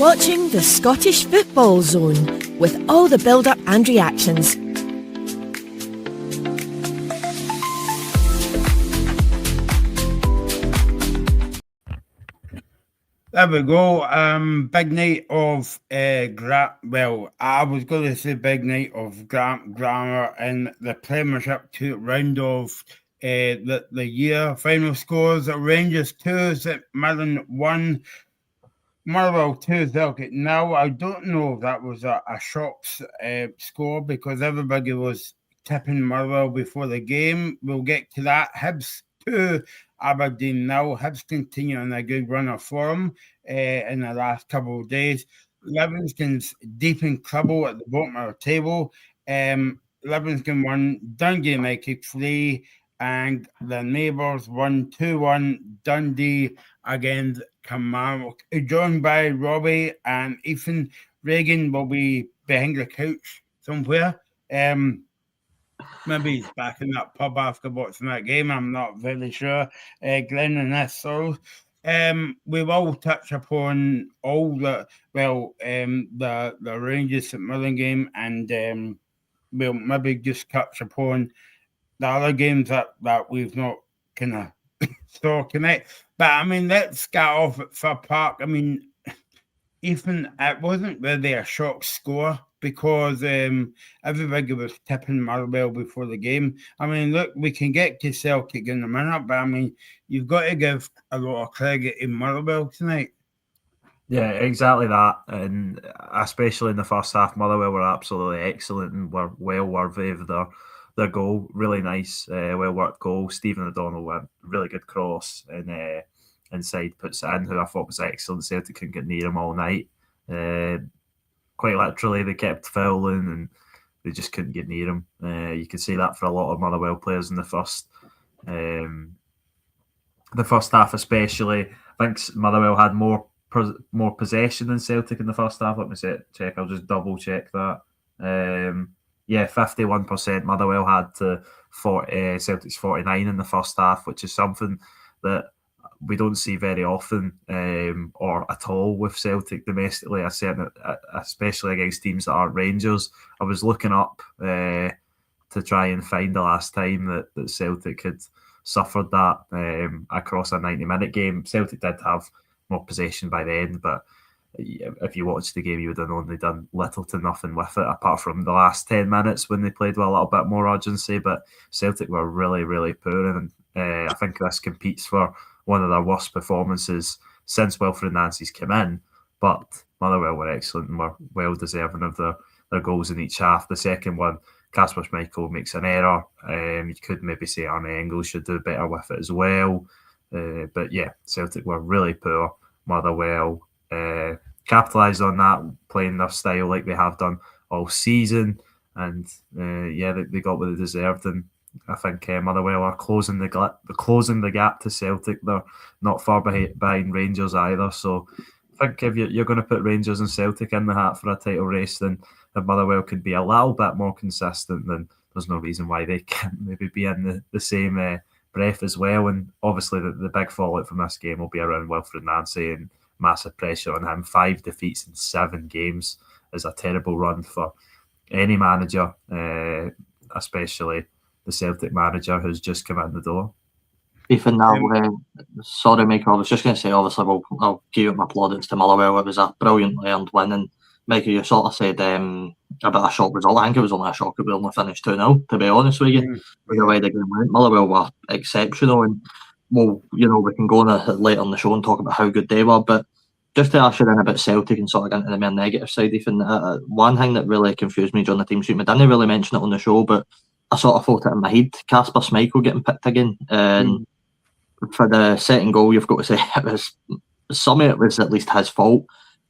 watching the Scottish Football Zone with all the build-up and reactions. There we go. Big night of I was going to say big night of Grammar in the Premiership round of the year. Final scores: Rangers 2, St Mirren 1, Motherwell 2, Celtic. Now I don't know if that was a shocks score because everybody was tipping Motherwell before the game. We'll get to that. Hibs 2, Aberdeen 0. Hibs continuing a good run of form in the last couple of days. Livingston's deep in trouble at the bottom of the table. Livingston 1, Dundee United 3, and the neighbours 1-2-1. Dundee against Kilmarnock. Joined by Robbie and Ethan. Reagan will be behind the couch somewhere. Maybe he's back in that pub after watching that game. I'm not very sure. Glenn and this. So we will touch upon all the Rangers St Mirren game, and we'll maybe just touch upon the other games that we've not kind of saw connect. But I mean, let's get off at Fir Park. I mean, Ethan, it wasn't really a shock score because everybody was tipping Motherwell before the game. I mean, look, we can get to Celtic in a minute, but I mean, you've got to give a lot of credit in Motherwell tonight. Yeah, exactly that. And especially in the first half, Motherwell were absolutely excellent and were well worthy of their goal. Really nice, well-worked goal. Stephen O'Donnell went really good cross and inside puts it in, who I thought was excellent. Celtic couldn't get near him all night. Quite literally, they kept fouling and they just couldn't get near him. You could see that for a lot of Motherwell players in the first half, especially. I think Motherwell had more possession than Celtic in the first half. Let me check. I'll just double check that. 51% Motherwell had to Celtic's 49 in the first half, which is something that we don't see very often or at all with Celtic domestically. I said, especially against teams that aren't Rangers. I was looking up to try and find the last time that Celtic had suffered that across a 90-minute game. Celtic did have more possession by the end, but if you watched the game, you would have known they'd done little to nothing with it, apart from the last 10 minutes when they played with a little bit more urgency. But Celtic were really, really poor, and I think this competes for one of their worst performances since Wilfred Nancy's come in. But Motherwell were excellent and were well deserving of their goals in each half. The second one, Kasper Schmeichel makes an error. You could maybe say Arne Engels should do better with it as well. But yeah, Celtic were really poor. Motherwell capitalised on that, playing their style like they have done all season, and they got what they deserved. And I think Motherwell are closing the gap to Celtic. They're not far behind Rangers either. So I think if you're going to put Rangers and Celtic in the hat for a title race, then if Motherwell could be a little bit more consistent, then there's no reason why they can't maybe be in the same breath as well. And obviously the big fallout from this game will be around Wilfred Nancy and massive pressure on him. 5 defeats in 7 games is a terrible run for any manager, especially the Celtic manager who's just come in the door. Ethan, sorry, Michael, I was just going to say, obviously, I'll give my plaudits to Motherwell. It was a brilliantly earned win, and Michael, you sort of said about a shock result. I think it was only a shock that we only finished 2-0, to be honest with you. With the way the game went, Motherwell were exceptional, and we can go on later on the show and talk about how good they were, but just to ask you then about Celtic and sort of get into the more negative side, Ethan, one thing that really confused me during the team sheet, I didn't really mention it on the show, but I sort of thought it in my head, Kasper Schmeichel getting picked again. And for the second goal, you've got to say some of it was at least his fault.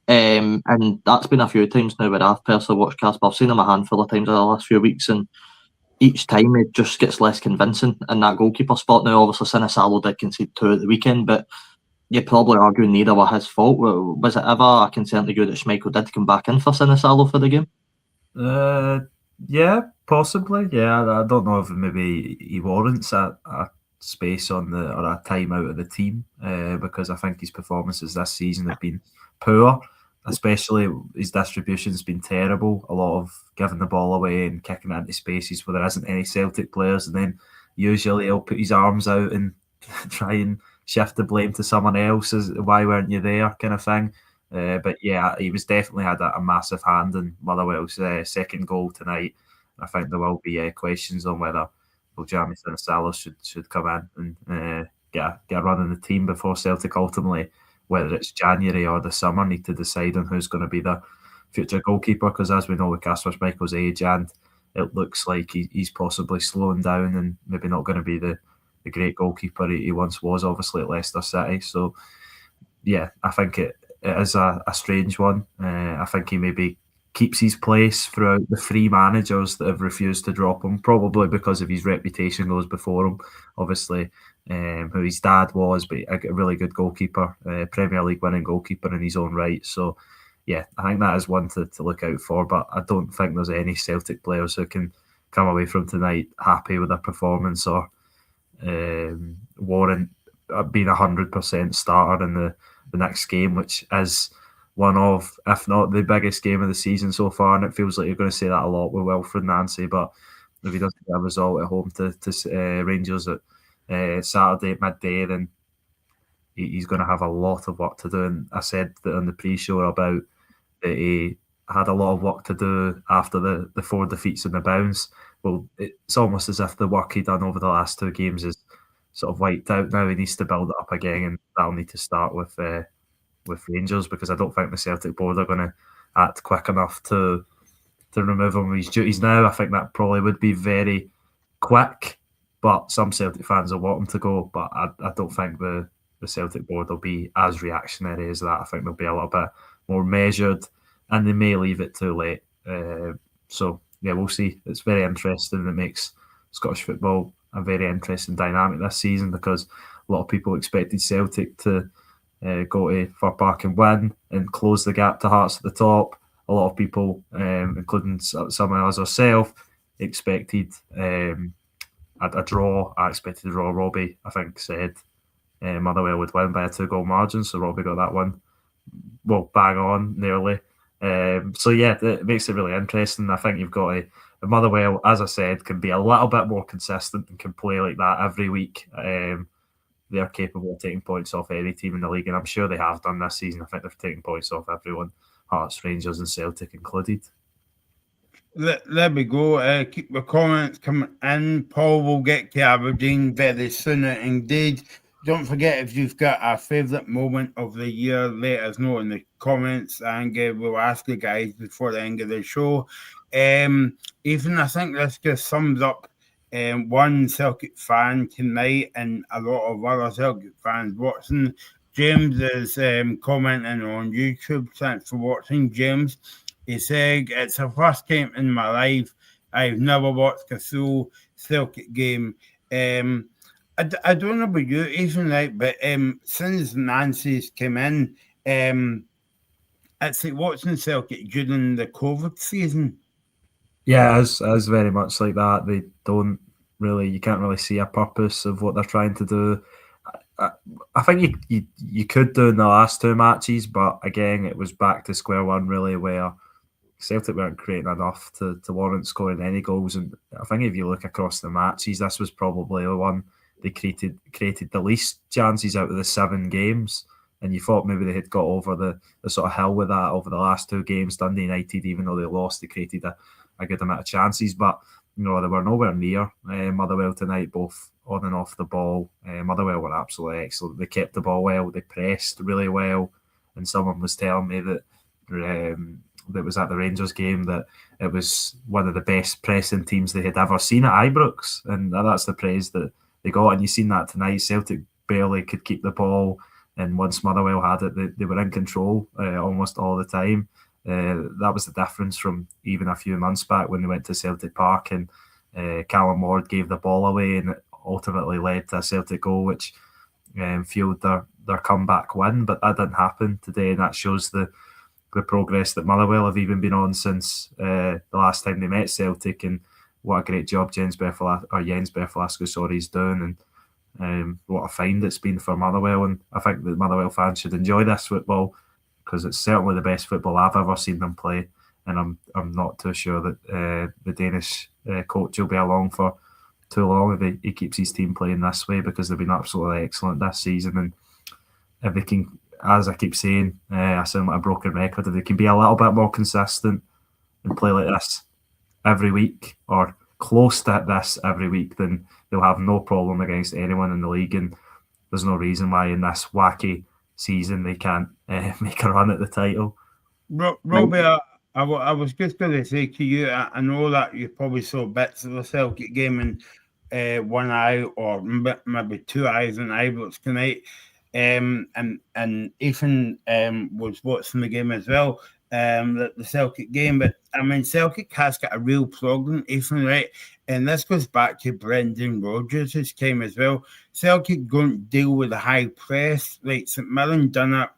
And that's been a few times now where I've personally watched Kasper. I've seen him a handful of times in the last few weeks, and each time it just gets less convincing in that goalkeeper spot. Now, obviously, Sinisalo did concede 2 at the weekend, but you'd probably argue neither were his fault. Was it ever a concern to you that Schmeichel did come back in for Sinisalo for the game? Yeah, possibly. Yeah, I don't know if maybe he warrants a space or a time out of the team because I think his performances this season have been poor. especially his distribution's been terrible. A lot of giving the ball away and kicking it into spaces where there isn't any Celtic players, and then usually he'll put his arms out and try and shift the blame to someone else as why weren't you there kind of thing. But yeah, he was definitely had a massive hand in Motherwell's second goal tonight. I think there will be questions on whether Jamie Sinisalos should come in and get a run in the team before Celtic ultimately, whether it's January or the summer, need to decide on who's going to be the future goalkeeper. Because as we know with Kasper Schmeichel's age, and it looks like he's possibly slowing down and maybe not going to be the great goalkeeper he once was, obviously at Leicester City. So yeah, I think it is a strange one. I think he maybe keeps his place throughout the three managers that have refused to drop him, probably because of his reputation goes before him. Obviously, who his dad was, but a really good goalkeeper, Premier League winning goalkeeper in his own right. So yeah, I think that is one to look out for, but I don't think there's any Celtic players who can come away from tonight happy with their performance or warrant being 100% starter in the next game, which is one of, if not the biggest game of the season so far, and it feels like you're going to say that a lot with Wilfred Nancy, but if he doesn't get a result at home to Rangers at Saturday at midday, then he's going to have a lot of work to do. And I said that on the pre-show about that he had a lot of work to do after the 4 defeats in the bounce. Well, it's almost as if the work he'd done over the last 2 games is sort of wiped out now. He needs to build it up again, and that'll need to start with Rangers, because I don't think the Celtic board are going to act quick enough to remove him from his duties now. I think that probably would be very quick, but some Celtic fans will want him to go. But I don't think the Celtic board will be as reactionary as that. I think they'll be a little bit more measured, and they may leave it too late. So yeah, we'll see. It's very interesting. It makes Scottish football a very interesting dynamic this season, because a lot of people expected Celtic to go to Fir Park and win and close the gap to Hearts at the top. A lot of people, including some of us ourselves, expected a draw. I expected a draw. Robbie, I think, said Motherwell would win by a 2-goal margin, so Robbie got that one, well, bang on, nearly. So yeah, it makes it really interesting. I think you've got Motherwell, as I said, can be a little bit more consistent and can play like that every week. They're capable of taking points off any team in the league, and I'm sure they have done this season. I think they've taken points off everyone, Hearts, Rangers and Celtic included. There we go. Keep the comments coming in. Paul will get to Aberdeen very soon indeed. Don't forget, if you've got a favourite moment of the year, let us know in the comments, and we'll ask you guys before the end of the show. Ethan, I think this just sums up one Celtic fan tonight and a lot of other Celtic fans watching. James is commenting on YouTube. Thanks for watching, James. He said, "It's the first game in my life I've never watched a full Celtic game." I don't know about you, Ethan, right, but since Nancy's come in, it's like watching Celtic during the COVID season. Yeah, it's very much like that. They don't really, you can't really see a purpose of what they're trying to do. I think you could do in the last 2 matches, but again, it was back to square one really, where Celtic weren't creating enough to warrant scoring any goals. And I think if you look across the matches, this was probably the one they created the least chances out of the 7 games. And you thought maybe they had got over the sort of hill with that over the last 2 games. Dundee United, even though they lost, they created a good amount of chances. But they were nowhere near Motherwell tonight, both on and off the ball. Motherwell were absolutely excellent. They kept the ball well, they pressed really well. And someone was telling me that that was at the Rangers game that it was one of the best pressing teams they had ever seen at Ibrox. And that's the praise that they got. And you've seen that tonight. Celtic barely could keep the ball. And once Motherwell had it, they were in control almost all the time. That was the difference from even a few months back when they went to Celtic Park and Callum Ward gave the ball away, and it ultimately led to a Celtic goal, which fueled their comeback win. But that didn't happen today, and that shows the progress that Motherwell have even been on since the last time they met Celtic, and what a great job Jens Berthel is doing, and what a find it's been for Motherwell. And I think that Motherwell fans should enjoy this football because it's certainly the best football I've ever seen them play, and I'm not too sure that the Danish coach will be along for too long if he keeps his team playing this way, because they've been absolutely excellent this season. And if they can, as I keep saying, I sound like a broken record, if they can be a little bit more consistent and play like this every week, or close to this every week, then they'll have no problem against anyone in the league. And there's no reason why in this wacky season they can't make a run at the title. Robbie, I was just going to say to you, I know that you probably saw bits of the Celtic game in one eye or maybe two eyes in Ibrox tonight, and Ethan was watching the game as well, the Celtic game. But I mean, Celtic has got a real problem, Ethan, right? And this goes back to Brendan Rodgers' time as well. Celtic don't deal with the high press. Like St Mirren done it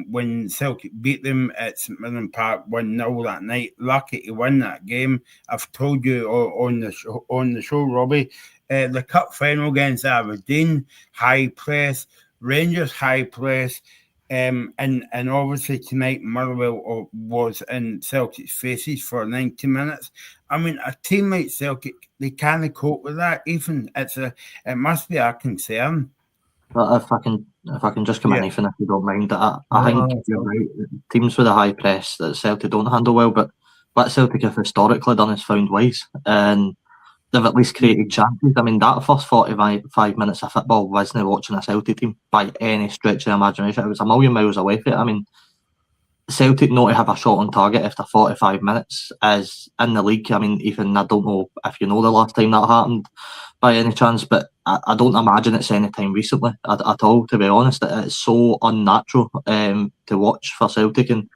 when Celtic beat them at St Mirren Park 1-0 that night. Lucky to win that game. I've told you on the show, Robbie. The cup final against Aberdeen, high press. Rangers, high press. And obviously tonight Motherwell was in Celtic's faces for 90 minutes. I mean, a team like Celtic, they can't cope with that. Even it must be a concern. But if I can just come in, Ethan, if you don't mind, I think you're right. Teams with a high press that Celtic don't handle well, but what Celtic have historically done is found ways, and they've at least created chances. I mean, that first 45 minutes of football wasn't watching a Celtic team by any stretch of the imagination. It was a million miles away from it. I mean, Celtic not to have a shot on target after 45 minutes is in the league. I mean, even I don't know if you know the last time that happened by any chance, but I don't imagine it's any time recently at all, to be honest. It's so unnatural to watch for Celtic, and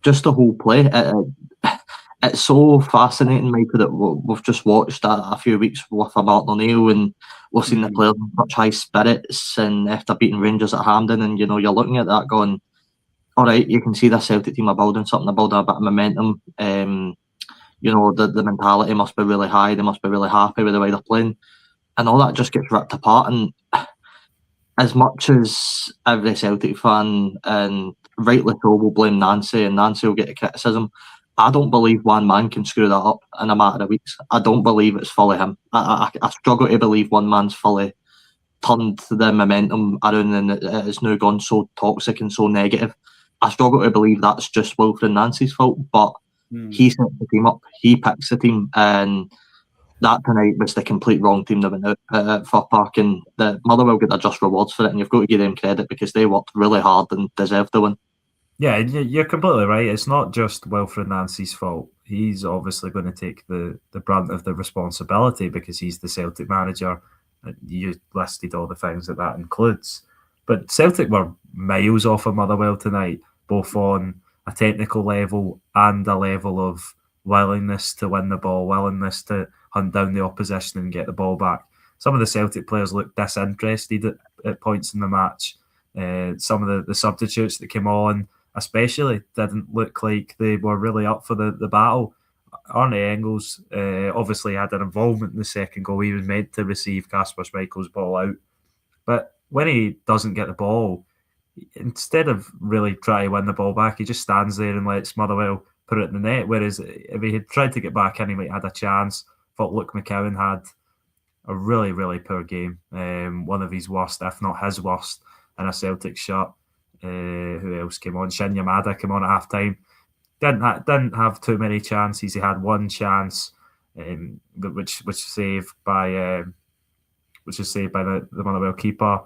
just the whole play. It's so fascinating, Michael, that we've just watched a few weeks with Martin O'Neill, and we've seen the players in such high spirits, and after beating Rangers at Hampden, and you're looking at that going, all right, you can see the Celtic team are building something, they're building a bit of momentum. The mentality must be really high, they must be really happy with the way they're playing, and all that just gets ripped apart. And as much as every Celtic fan, and rightly so, will blame Nancy, and Nancy will get the criticism, I don't believe one man can screw that up in a matter of weeks. I don't believe it's fully him. I struggle to believe one man's fully turned the momentum around and it's now gone so toxic and so negative. I struggle to believe that's just Wilfred Nancy's fault, but he set the team up, he picks the team, and that tonight was the complete wrong team that went out for Park, and the Motherwell get their just rewards for it, and you've got to give them credit because they worked really hard and deserved the win. Yeah, you're completely right. It's not just Wilfred Nancy's fault. He's obviously going to take the brunt of the responsibility because he's the Celtic manager. You listed all the things that includes. But Celtic were miles off of Motherwell tonight, both on a technical level and a level of willingness to win the ball, willingness to hunt down the opposition and get the ball back. Some of the Celtic players looked disinterested at points in the match. Some of the substitutes that came on especially didn't look like they were really up for the battle. Arne Engels obviously had an involvement in the second goal. He was meant to receive Kasper Schmeichel's ball out. But when he doesn't get the ball, instead of really trying to win the ball back, he just stands there and lets Motherwell put it in the net. Whereas if he had tried to get back in, he might have had a chance. Thought Luke McCowan had a really, really poor game. One of his worst, if not his worst, in a Celtic shirt. Who else came on? Shin Yamada came on at half time. Didn't have too many chances. He had one chance, which was saved by the Motherwell keeper.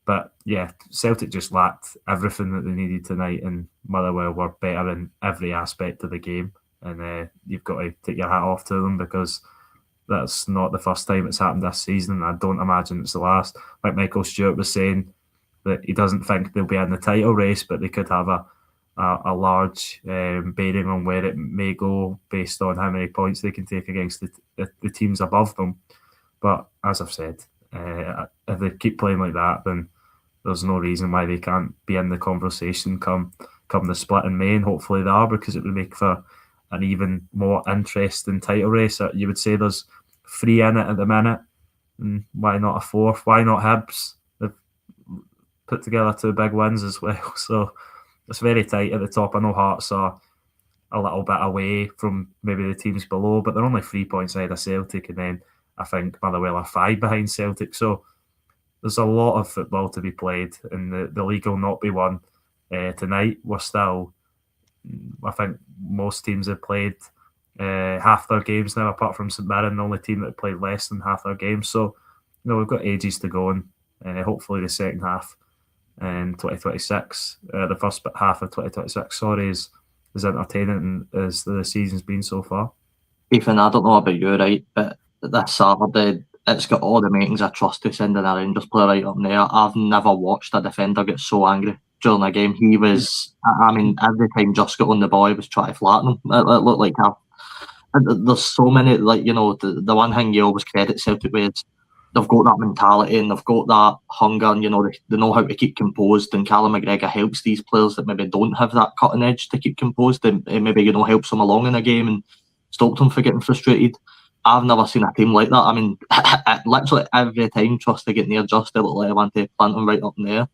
But yeah, Celtic just lacked everything that they needed tonight, and Motherwell were better in every aspect of the game. And you've got to take your hat off to them because that's not the first time it's happened this season. I don't imagine it's the last. Like Michael Stewart was saying, that he doesn't think they'll be in the title race, but they could have a large bearing on where it may go based on how many points they can take against the teams above them. But as I've said, if they keep playing like that, then there's no reason why they can't be in the conversation come the split in May, and hopefully they are, because it would make for an even more interesting title race. You would say there's 3 in it at the minute, and why not a 4th? Why not Hibs? They've put together 2 big wins as well, so it's very tight at the top. I know Hearts are a little bit away from maybe the teams below, but they're only 3 points ahead of Celtic, and then I think Motherwell are 5 behind Celtic. So there's a lot of football to be played, and the league will not be won tonight. We're still, I think most teams have played half their games now, apart from St Mirren, the only team that played less than half their games. So, we've got ages to go, and hopefully the second half in 2026, the first half of 2026, is entertaining as the season's been so far. Ethan, I don't know about you, right, but this Saturday, it's got all the makings I trust to sending a Rangers player right up there. I've never watched a defender get so angry during a game. He was, I mean, every time Just got on the ball, he was trying to flatten him. It looked like there's so many, the one thing you always credit Celtic with is they've got that mentality and they've got that hunger, and they know how to keep composed, and Callum McGregor helps these players that maybe don't have that cutting edge to keep composed, and maybe helps them along in a game and stops them from getting frustrated. I've never seen a team like that. I mean, literally every time Trust to get near Just, they look like I want to plant him right up in the air.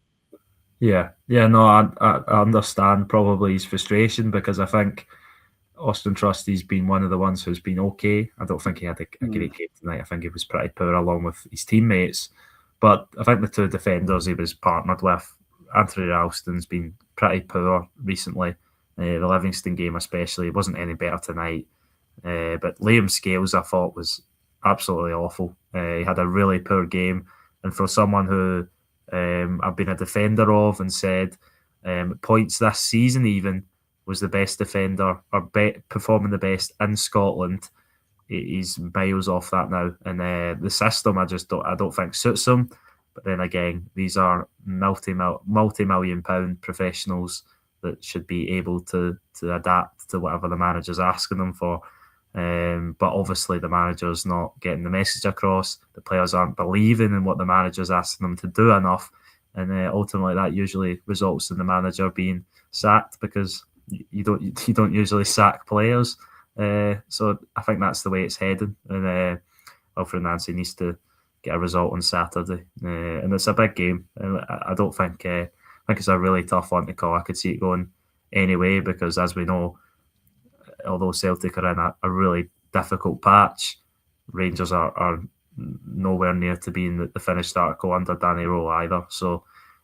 Yeah, no, I understand probably his frustration, because I think Austin Trusty's been one of the ones who's been okay. I don't think he had a great game tonight. I think he was pretty poor along with his teammates. But I think the two defenders he was partnered with, Anthony Ralston's been pretty poor recently. The Livingston game especially wasn't any better tonight. But Liam Scales, I thought, was absolutely awful. He had a really poor game. And for someone who I've been a defender of and said points this season even was the best defender or performing the best in Scotland, he's miles off that now. And the system, I don't think suits him. But then again, these are multi-million pound professionals that should be able to adapt to whatever the manager's asking them for. But obviously the manager's not getting the message across. The players aren't believing in what the manager's asking them to do enough, and ultimately that usually results in the manager being sacked, because you don't usually sack players. So I think that's the way it's heading, and Alfred Nancy needs to get a result on Saturday, and it's a big game. I don't think I think it's a really tough one to call. I could see it going anyway, because as we know, although Celtic are in a really difficult patch, Rangers are nowhere near to being the finished article under Danny Rowe either. So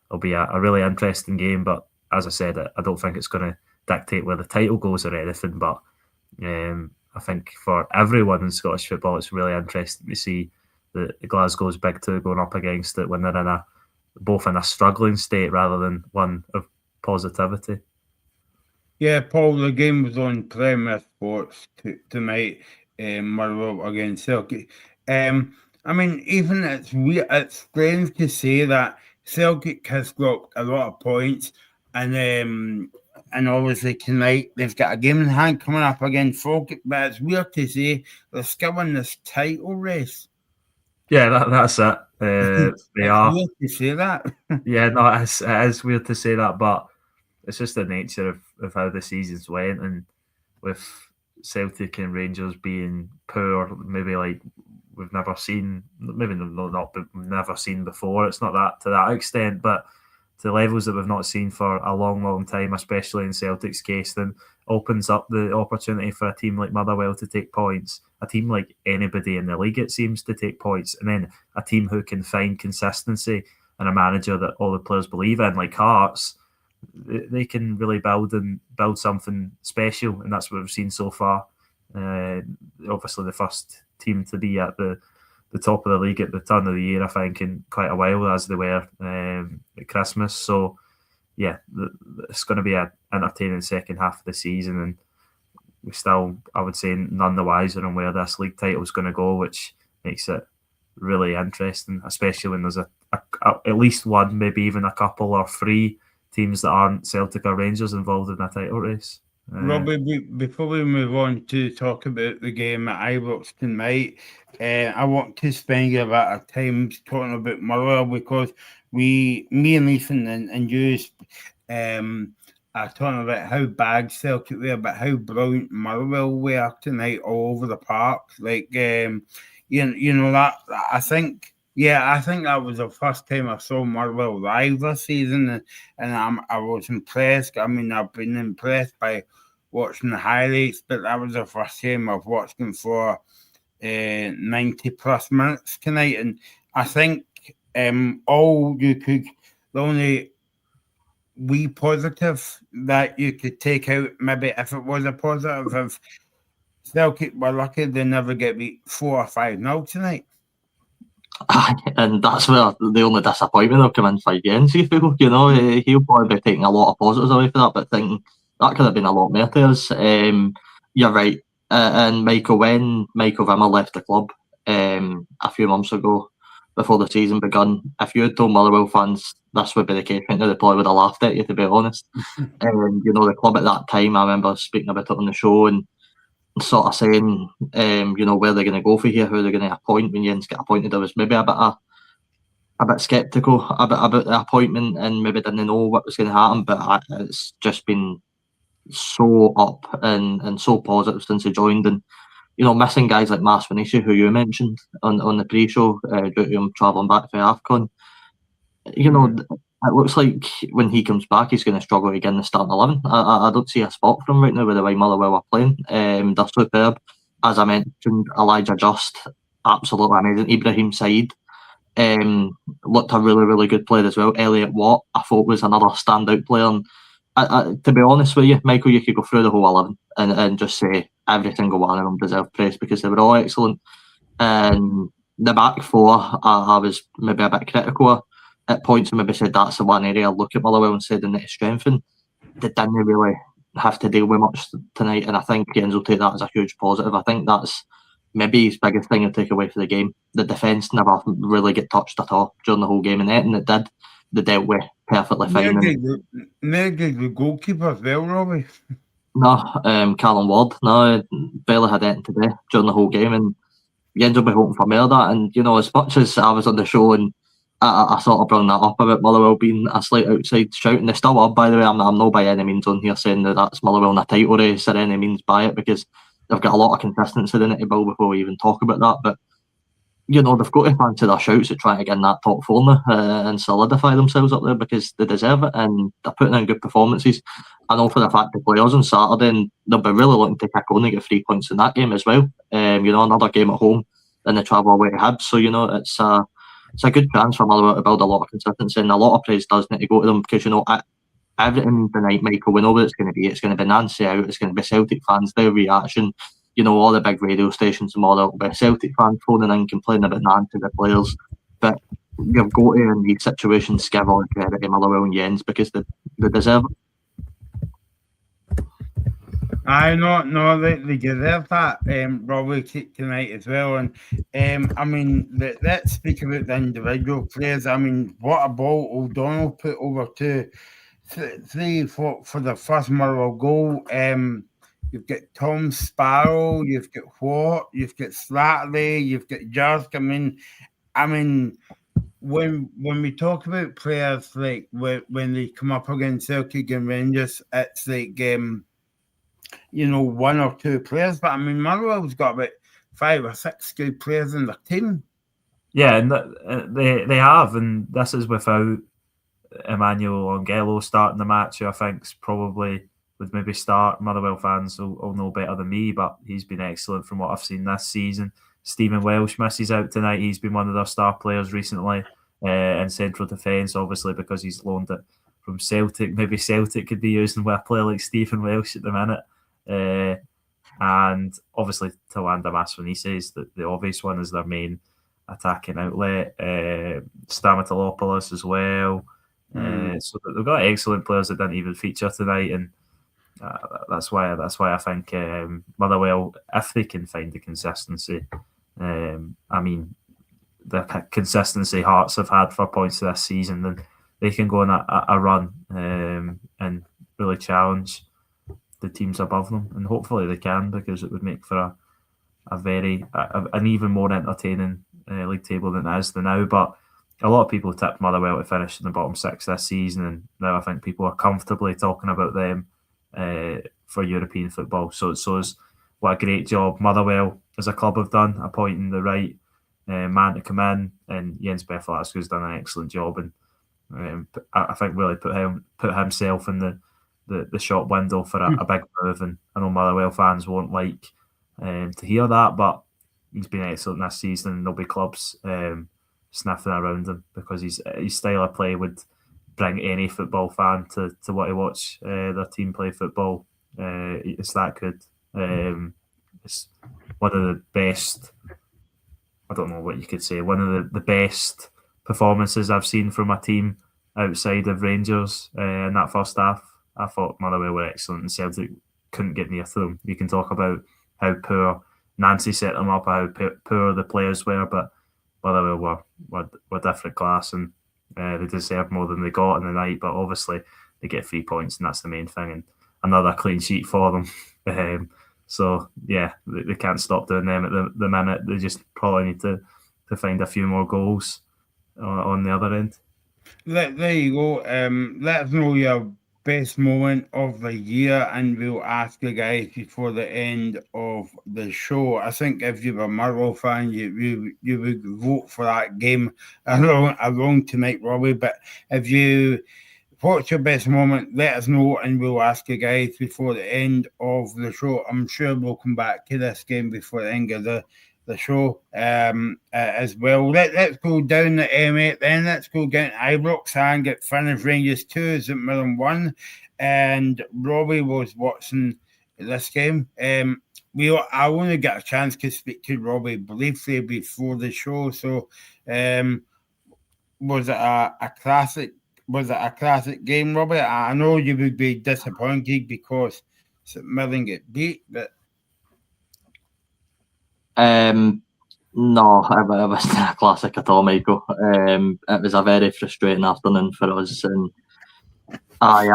it'll be a really interesting game. But as I said, I don't think it's going to dictate where the title goes or anything. But I think for everyone in Scottish football, it's really interesting to see the Glasgow's big two going up against it when they're both in a struggling state rather than one of positivity. Yeah, Paul, the game was on Premier Sports tonight, Motherwell against Celtic. I mean, even it's strange to say that Celtic has got a lot of points, and obviously tonight they've got a game in hand coming up against Falkirk, but it's weird to say they're still in this title race. Yeah, that's it. They are. Weird to say that. Yeah, no, it is weird to say that, but it's just the nature of how the seasons went, and with Celtic and Rangers being poor, maybe like we've never seen, maybe not never seen before. It's not that to that extent, but to levels that we've not seen for a long, long time, especially in Celtic's case, then opens up the opportunity for a team like Motherwell to take points, a team like anybody in the league, it seems, to take points, and then a team who can find consistency and a manager that all the players believe in, like Hearts. They can really build something special, and that's what we've seen so far. Obviously, the first team to be at the top of the league at the turn of the year, I think, in quite a while, as they were at Christmas. So, yeah, it's going to be an entertaining second half of the season, and we still, I would say, none the wiser on where this league title is going to go, which makes it really interesting, especially when there's at least one, maybe even a couple or three teams that aren't Celtic or Rangers involved in a title race. Robbie, before we move on to talk about the game at Ibrox tonight, I want to spend a bit of time talking about Motherwell, because me and Ethan and you are talking about how bad Celtic were, but how brilliant Motherwell were tonight all over the park. Like, you know that I think Yeah, I think that was the first time I saw Motherwell live this season, and I was impressed. I mean, I've been impressed by watching the highlights, but that was the first time I've watched them for 90 plus minutes tonight, and I think all you could, the only wee positive that you could take out, maybe if it was a positive, if Celtic were lucky they never get beat 4 or 5-0 tonight. And that's where the only disappointment will come in for Jens. He'll probably be taking a lot of positives away from that, but thinking that could have been a lot more to us. You're right. And Michael, when Michael Wimmer left the club a few months ago, before the season begun, if you had told Motherwell fans this would be the case, they probably would have laughed at you, to be honest. The club at that time, I remember speaking about it on the show and sort of saying, where they're going to go for here, who they're going to appoint when Jens get appointed. I was maybe a bit sceptical about the appointment and maybe didn't know what was going to happen, but it's just been so up and so positive since he joined. And missing guys like Mas Vinicius, who you mentioned on the pre-show, due to him travelling back for AFCON. It looks like when he comes back, he's going to struggle to get in the starting 11. I don't see a spot for him right now with the way Motherwell are playing. They're superb. As I mentioned, Elijah Just, absolutely amazing. Ibrahim Said looked a really, really good player as well. Elliot Watt, I thought, was another standout player. And to be honest with you, Michael, you could go through the whole 11 and just say every single one of them deserved praise because they were all excellent. And the back four, I was maybe a bit critical at points, and maybe said that's the one area I look at Motherwell and said they need to strengthen. They didn't really have to deal with much tonight, and I think Jens will take that as a huge positive. I think that's maybe his biggest thing to take away from the game. The defence never really get touched at all during the whole game, and anything it did, they dealt with perfectly fine. Maybe the goalkeeper as well, Robbie. No, Callum Ward. No, barely had anything today during the whole game, and Jens will be hoping for more of that. And as much as I was on the show and I sort of brought that up about Motherwell being a slight outside shout, and they still are, by the way. I'm not by any means on here saying that's Motherwell in a title race or any means by it, because they've got a lot of consistency in it to build before we even talk about that. But they've got to fancy their shouts at trying to get in that top four now and solidify themselves up there, because they deserve it and they're putting in good performances. I know for the fact the players on Saturday, and they'll be really looking to kick on and get 3 points in that game as well. Another game at home, then they travel away to Hibs. So it's a good chance for Motherwell to build a lot of consistency, and a lot of praise does need to go to them, because everything tonight, Michael, we know what it's going to be. It's going to be Nancy out. It's going to be Celtic fans, their reaction. All the big radio stations and all that will be Celtic fans phoning in complaining about Nancy, the players. But you've got to, in these situations, give all the credit to Motherwell and Jens, because they deserve it. They deserve that, Robbie, tonight as well. And I mean, let's speak about the individual players. I mean, what a ball O'Donnell put over to three for the first Motherwell goal. You've got Tom Sparrow, you've got Watt, you've got Slattery, you've got Just. I mean, when we talk about players like when they come up against Celtic and Rangers, it's like one or two players. But I mean, Motherwell's got about 5 or 6 good players in their team. Yeah, and they have, and this is without Emmanuel Ongello starting the match, who I think's probably would maybe start. Motherwell fans will know better than me, but he's been excellent from what I've seen this season. Stephen Welsh misses out tonight. He's been one of their star players recently in central defence, obviously because he's loaned it from Celtic. Maybe Celtic could be using with a player like Stephen Welsh at the minute. And obviously Tawanda Mas-Vinicius, the obvious one, is their main attacking outlet. Stamatolopoulos as well. So they've got excellent players that didn't even feature tonight, and that's why I think Motherwell, if they can find the consistency, I mean the consistency Hearts have had for points this season, then they can go on a run and really challenge the teams above them, and hopefully they can, because it would make for an even more entertaining league table than it is now. But a lot of people tipped Motherwell to finish in the bottom 6 this season, and now I think people are comfortably talking about them for European football. So it's what a great job Motherwell as a club have done, appointing the right man to come in, and Jens Bertolatsku's done an excellent job, and I think really put himself in the shop window for a big move. And I know Motherwell fans won't like to hear that, but he's been excellent this season, and there'll be clubs sniffing around him because his style of play would bring any football fan to want to watch their team play football. It's that good. It's one of the best, I don't know what you could say, one of the best performances I've seen from a team outside of Rangers in that first half. I thought Motherwell were excellent and Celtic couldn't get near to them. You can talk about how poor Nancy set them up, how poor the players were, but Motherwell were different class, and they deserved more than they got in the night. But obviously they get 3 points, and that's the main thing, and another clean sheet for them. So yeah, they can't stop doing them at the minute. They just probably need to find a few more goals on the other end. There you go. Let us know your best moment of the year, and we'll ask you guys before the end of the show. I think if you're a Motherwell fan, you would vote for that game along tonight, Robbie. But if you what's your best moment, let us know, and we'll ask you guys before the end of the show. I'm sure we'll come back to this game before the end of the show as well. Let's go down the M8 then. Let's go down to Ibrox and get Finners Rangers 2, St Mirren 1. And Robbie was watching this game. I only got a chance to speak to Robbie briefly before the show. So was it a classic? Was it a classic game, Robbie? I know you would be disappointed because St Mirren get beat, but no, it wasn't a classic at all, Michael. It was a very frustrating afternoon for us, and I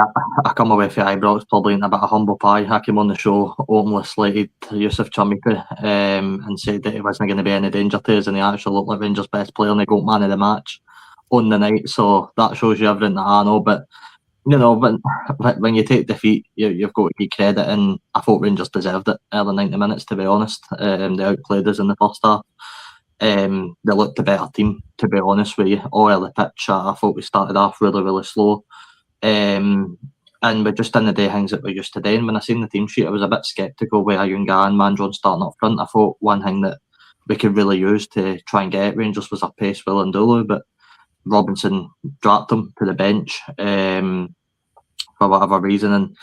come away from Ibrox probably in a bit of humble pie. I came on the show, openly slated Yusuf Chamika and said that he wasn't going to be any danger to us, and he actually looked like Rangers' best player and he got man of the match on the night. So that shows you everything that I know. But you know, when you take defeat, you've got to give credit, and I thought Rangers deserved it early 90 minutes, to be honest. They outplayed us in the first half. They looked a better team, to be honest with you. All over the pitch, I thought we started off really, really slow. And we just didn't do things that we used to do. And when I seen the team sheet, I was a bit sceptical with Ayunga and Mandron starting up front. I thought one thing that we could really use to try and get Rangers was our pace with Ndulu, but Robinson dropped him to the bench for whatever reason, and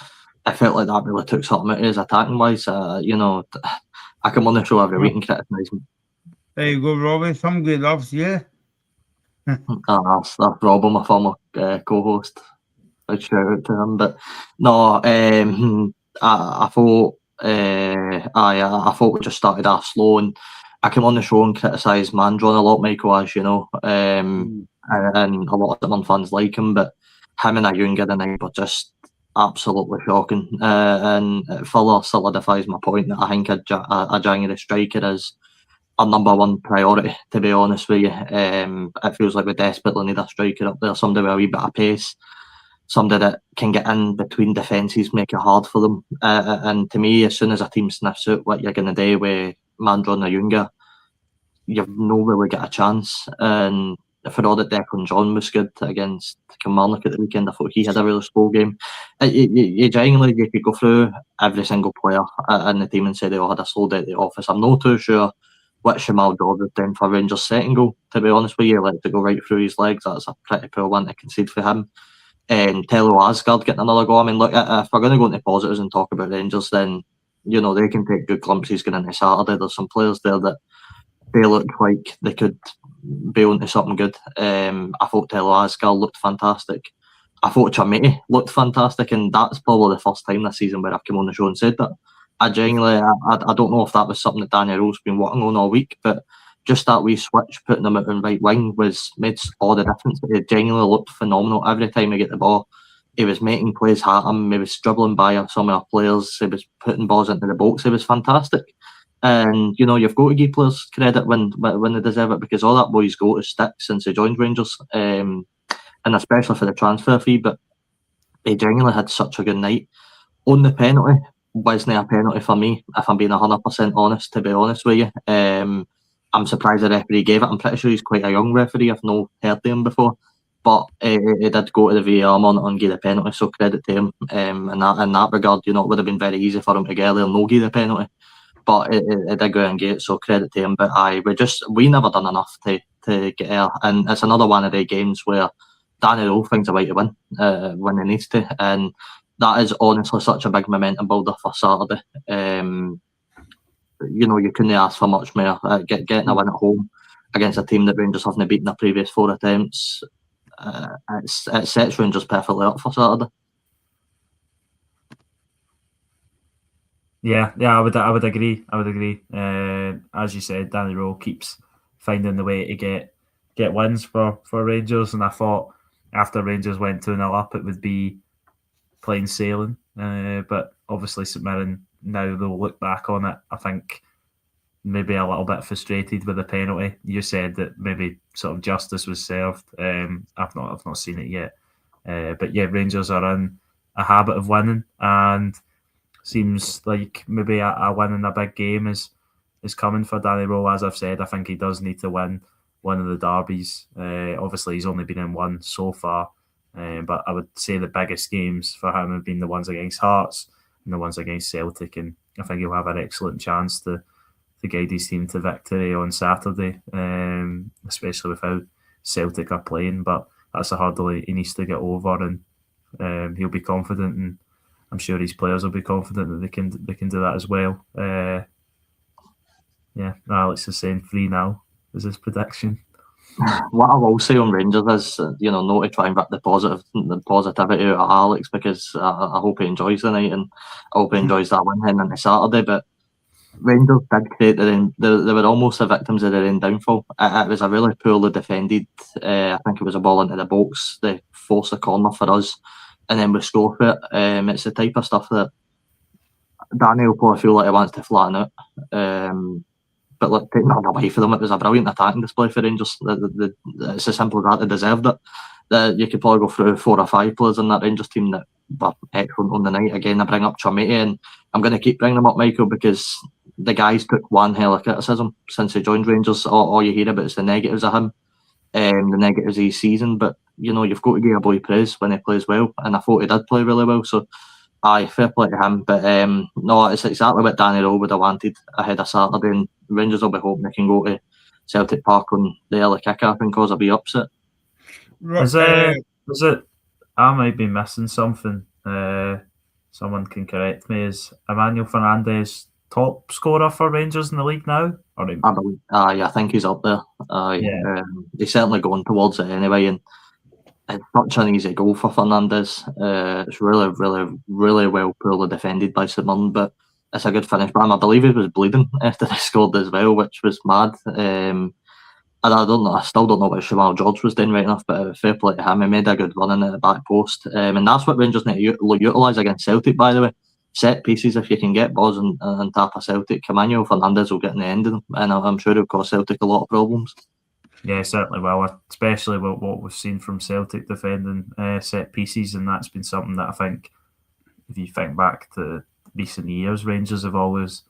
I felt like that really took something out of his attacking wise. You know, I come on the show every week and criticise him. There you go, Robbie. Somebody loves you. That's Rob, my former co-host. Big shout out to him. But no, I thought I thought we just started off slow, and I came on the show and criticised Mandron a lot, Michael, as you know. And a lot of Dublin fans like him, but him and Ayunga tonight were just absolutely shocking. And it further solidifies my point that I think a January striker is our number one priority, to be honest with you. It feels like we desperately need a striker up there, somebody with a wee bit of pace, somebody that can get in between defences, make it hard for them. And to me, as soon as a team sniffs out what you're going to do with Mandron and Ayunga, you've no really got a chance. And for all that, Declan John was good against Kilmarnock at the weekend. I thought he had a really slow game. You genuinely, you could go through every single player in the team and say they all had a slow day at the office. I'm not too sure what Shamal George was doing for Rangers' second goal, to be honest with you. Like, to go right through his legs, that's a pretty poor one to concede for him. Tello Asgard getting another goal. I mean, look, if we're going to go into positives and talk about Rangers, then, you know, they can take good glimpses going into Saturday. There's some players there that they look like they could be onto something good. I thought Tello Asgard looked fantastic. I thought Chamiti looked fantastic, and that's probably the first time this season where I've come on the show and said that. I genuinely, I don't know if that was something that Daniel Rowe's been working on all week, but just that wee switch, putting him out on right wing, made all the difference. He genuinely looked phenomenal every time he get the ball. He was making plays at him. He was dribbling by some of our players. He was putting balls into the box. He was fantastic. And, you know, you've got to give players credit when they deserve it, because all that boy's got is stick since he joined Rangers, and especially for the transfer fee. But he genuinely had such a good night. On the penalty, wasn't a penalty for me, if I'm being 100% honest, to be honest with you. I'm surprised the referee gave it. I'm pretty sure he's quite a young referee. I've not heard of him before. But he did go to the VAR monitor and give the penalty, so credit to him. In that regard, it would have been very easy for him to get there and no give the penalty. But it did go and get it, so credit to him. But we never done enough to get there. And it's another one of the games where Danny Rowe thinks a way to win when he needs to. And that is honestly such a big momentum builder for Saturday. You couldn't ask for much more. Getting a win at home against a team that Rangers haven't beaten their previous 4 attempts, it sets Rangers perfectly up for Saturday. Yeah, I would agree. As you said, Danny Rowe keeps finding the way to get wins for Rangers, and I thought after Rangers went 2-0 up, it would be plain sailing. But obviously St Mirren, now they'll look back on it, I think maybe a little bit frustrated with the penalty. You said that maybe sort of justice was served. I've not seen it yet. But yeah, Rangers are in a habit of winning, and seems like maybe a win in a big game is coming for Danny Rowe. As I've said, I think he does need to win one of the derbies. Obviously, he's only been in one so far, but I would say the biggest games for him have been the ones against Hearts and the ones against Celtic, and I think he'll have an excellent chance to guide his team to victory on Saturday, especially with how Celtic are playing. But that's a hurdle he needs to get over, and he'll be confident, and I'm sure his players will be confident that they can do that as well. Alex is saying 3-0 is his prediction. What I will say on Rangers is, not to try and rip the positivity out of Alex, because I hope he enjoys the night and I hope he enjoys that win heading into Saturday. But Rangers did create they were almost the victims of their own downfall. It was a really poorly defended. I think it was a ball into the box. They forced a corner for us, and then we score for it. It's the type of stuff that Danny will probably feel like he wants to flatten out. But look, taking that away for them, it was a brilliant attacking display for Rangers. It's as simple as that. They deserved it. You could probably go through 4 or 5 players in that Rangers team that were excellent on the night. Again, I bring up Chermiti, and I'm going to keep bringing them up, Michael, because the guy's took one hell of criticism since he joined Rangers. All you hear about is the negatives of him, the negatives of his season. But you've got to give a boy praise when he plays well, and I thought he did play really well. So, fair play to him. But no, it's exactly what Danny Rowe would have wanted ahead of Saturday, and Rangers will be hoping they can go to Celtic Park on the early kick-off and cause a wee upset. Is it? I might be missing something. Someone can correct me. Is Emmanuel Fernandez top scorer for Rangers in the league now? I believe. I think he's up there. He's certainly going towards it anyway, and it's such an easy goal for Fernandez. It's really, really, really well poorly defended by St Mirren, but it's a good finish by him. I believe he was bleeding after he scored as well, which was mad. And I still don't know what Jamal George was doing right enough, but fair play to him. He made a good run in at the back post. And that's what Rangers need to utilise against Celtic, by the way. Set pieces, if you can get balls and tap a Celtic, Emmanuel Fernandez will get in the end of them, and I'm sure it'll cause Celtic a lot of problems. Yeah, certainly will, especially with what we've seen from Celtic defending set pieces, and that's been something that I think, if you think back to recent years, Rangers have always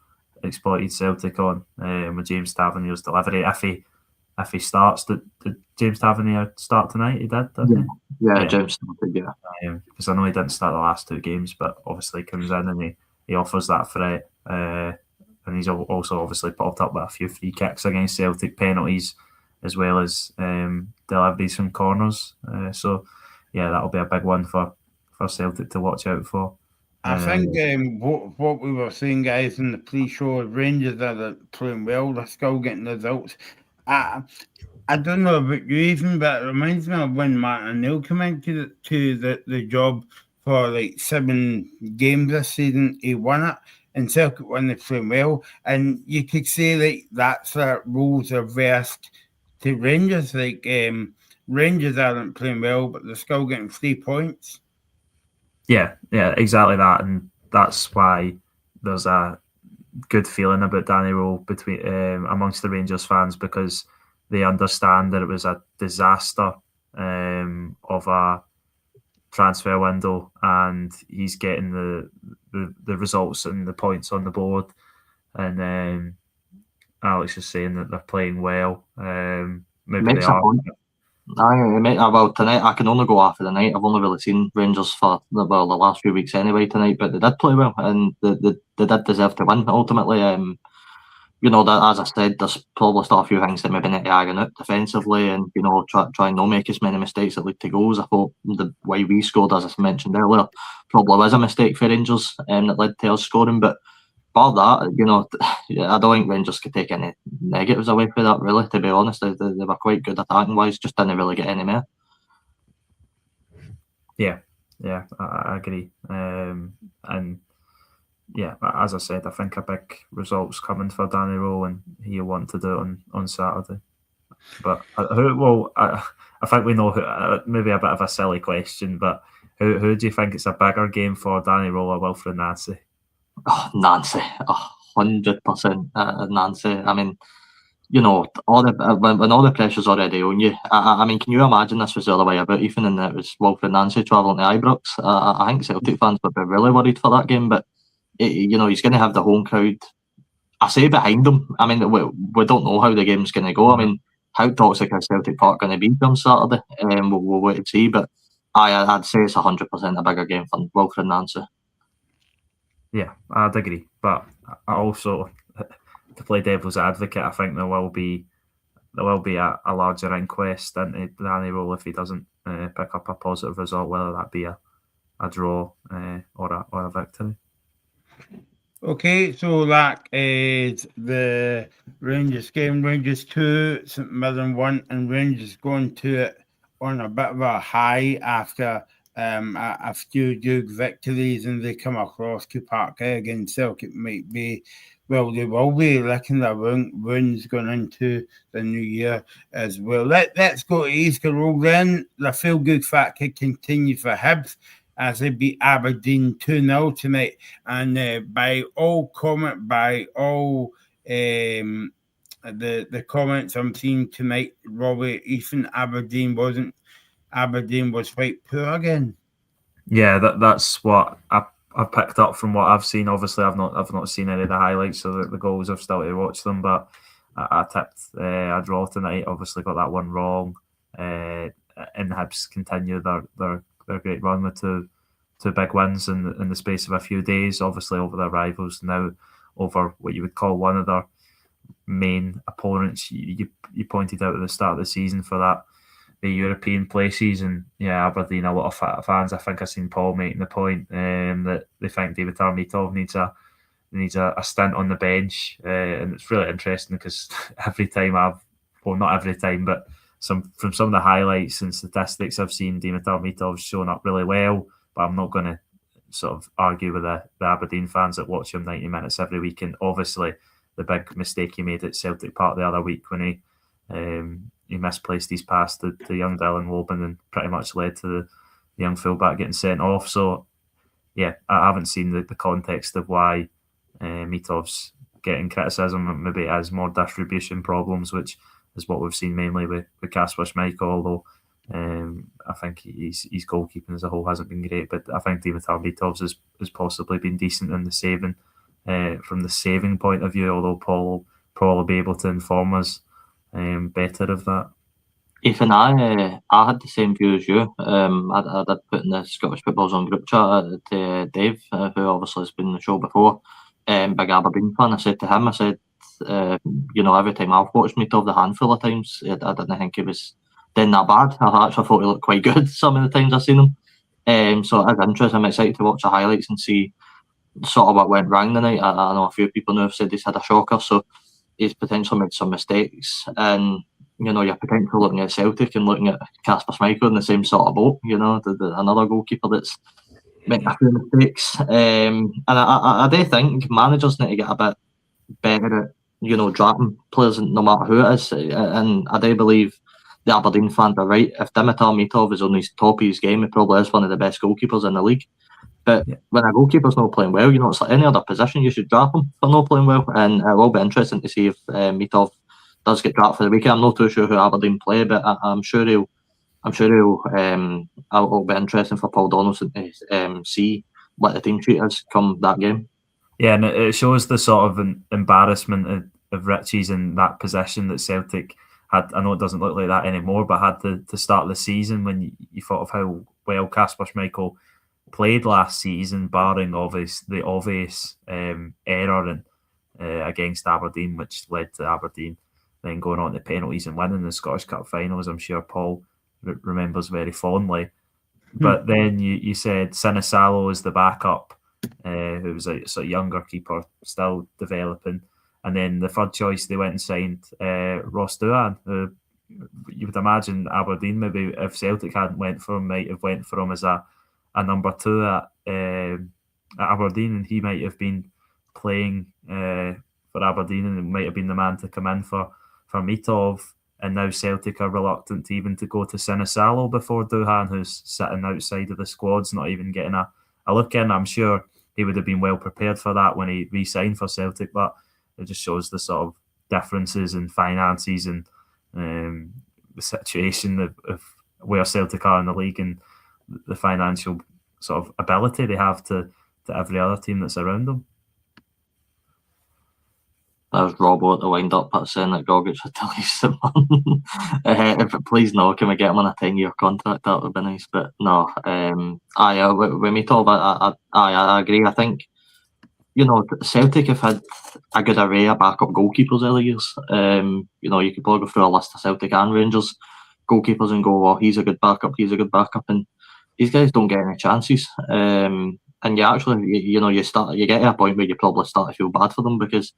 exploited Celtic on with James Tavernier's delivery. If he starts, did James Tavernier start tonight? He did, didn't he? Yeah, James started, yeah. Because I know he didn't start the last 2 games, but obviously comes in and he offers that threat. And he's also obviously popped up with a few free kicks against Celtic, penalties, as well as deliveries from corners. So, yeah, that'll be a big one for Celtic to watch out for. I think what we were saying, guys, in the pre-show, Rangers are playing well. They're still getting results. I don't know about you even, but it reminds me of when Martin O'Neill came into the job for like 7 games this season. He won it, and Celtic won the playing well. And you could say like that's their roles reversed to Rangers. Like Rangers aren't playing well, but they're still getting 3 points. Yeah, exactly that, and that's why there's a good feeling about Danny Rowe between amongst the Rangers fans, because they understand that it was a disaster of a transfer window, and he's getting the results and the points on the board, and Alex is saying that they're playing well. Maybe Makes they a are. point. Well, tonight I can only go after the night. I've only really seen Rangers for the last few weeks anyway tonight, but they did play well and they did deserve to win ultimately. That, as I said, there's probably still a few things that maybe need to iron out defensively, and try and not make as many mistakes that lead to goals. I thought the way we scored, as I mentioned earlier, probably was a mistake for Rangers that led to us scoring. But bar that, I don't think Rangers could take any negatives away from that. Really, to be honest, they were quite good attacking wise, just didn't really get any more. Yeah, I agree. And yeah, as I said, I think a big result's coming for Danny Rowe, and he'll want to do it on Saturday. But I think we know who, maybe a bit of a silly question, but who do you think it's a bigger game for, Danny Rowe or Wilfried Nancy? Oh, Nancy, 100% Nancy. I mean, when all the pressure's already on you. I mean, can you imagine this was the other way about, even and it was Wilfried Nancy travelling to Ibrox? I think Celtic fans would be really worried for that game, but he's going to have the home crowd, I say, behind him. I mean, we don't know how the game's going to go. I mean, how toxic is Celtic Park going to be on Saturday? We'll wait and see, but I'd say it's 100% a bigger game for Wilfried Nancy. Yeah, I'd agree. But I also, to play devil's advocate, I think there will be a larger inquest into Danny Rowe if he doesn't pick up a positive result, whether that be a draw or a victory. Okay, so that is the Rangers game. Rangers 2, St Mirren 1, and Rangers going to it on a bit of a high after a few good victories, and they come across to Parkhead against Celtic. They will be licking their wounds going into the new year as well. Let's go to Easter Road then. The feel-good factor continues for Hibs as they beat Aberdeen 2-0 tonight. And by all the comments I'm seeing tonight, Robbie, Ethan, Aberdeen was quite poor again. Yeah, that's what I picked up from what I've seen. Obviously, I've not seen any of the highlights, so the goals I've still to watch them. But I tipped a draw tonight. Obviously, got that one wrong. And Hibs continue their great run with two big wins in the space of a few days. Obviously, over their rivals, now over what you would call one of their main opponents. You pointed out at the start of the season for that, the European places, and yeah, Aberdeen, a lot of fans, I think I've seen Paul making the point that they think David Armitov needs a stint on the bench, and it's really interesting because every time not every time, but from some of the highlights and statistics I've seen, David Armitov's shown up really well, but I'm not going to sort of argue with the Aberdeen fans that watch him 90 minutes every week. And obviously the big mistake he made at Celtic Park the other week when he misplaced his pass to young Dylan Woban and pretty much led to the young fullback getting sent off. So yeah, I haven't seen the context of why Mitov's getting criticism. Maybe it has more distribution problems, which is what we've seen mainly with Kasper Schmeichel, although I think his goalkeeping as a whole hasn't been great. But I think David Armitov's has possibly been decent in the saving, from the saving point of view, although Paul will probably be able to inform us better of that. Ethan, I had the same view as you. I did put in the Scottish Football Zone group chat to Dave, who obviously has been on the show before, big Aberdeen fan. I said to him, every time I've watched Mitov, the handful of times, I didn't think he was doing that bad. I actually thought he looked quite good some of the times I've seen him. So it is interesting. I'm excited to watch the highlights and see sort of what went wrong tonight. I know a few people now have said he's had a shocker, so he's potentially made some mistakes. And you're potentially looking at Celtic and looking at Kasper Schmeichel in the same sort of boat. Another goalkeeper that's making a few mistakes. And I do think managers need to get a bit better at drafting players no matter who it is. And I do believe the Aberdeen fans are right. If Dimitar Mitov is on his top of his game, he probably is one of the best goalkeepers in the league. But when a goalkeeper's not playing well, it's like any other position, you should draft him for not playing well. And it will be interesting to see if Mitov does get dropped for the weekend. I'm not too sure who Aberdeen play, but I'm sure it'll be interesting for Paul Donaldson to see what the team sheet is come that game. Yeah, and it shows the sort of embarrassment of riches in that position that Celtic had. I know it doesn't look like that anymore, but had to start the season when you thought of how well Kasper Schmeichel played last season, barring the obvious error against Aberdeen, which led to Aberdeen then going on to penalties and winning the Scottish Cup final, as I'm sure Paul remembers very fondly. But then you said Sinisalo is the backup, who was a sort of younger keeper, still developing. And then the third choice, they went and signed Ross Doohan, who you would imagine Aberdeen, maybe if Celtic hadn't went for him, might have went for him as a number two at Aberdeen, and he might have been playing for Aberdeen and might have been the man to come in for Mitov. And now Celtic are reluctant even to go to Sinisalo before Doohan, who's sitting outside of the squads, not even getting a look in. I'm sure he would have been well prepared for that when he re-signed for Celtic, but it just shows the sort of differences in finances and the situation of where Celtic are in the league and the financial sort of ability they have to every other team that's around them. There's Robbo at the wind-up part saying that Gogic had to leave someone. Please no, can we get him on a 10-year contract? That would be nice. But no, when we talk about I agree. I think, Celtic have had a good array of backup goalkeepers early years. You could probably go through a list of Celtic and Rangers goalkeepers and go, he's a good backup, and these guys don't get any chances. And you actually, you get to a point where you probably start to feel bad for them, because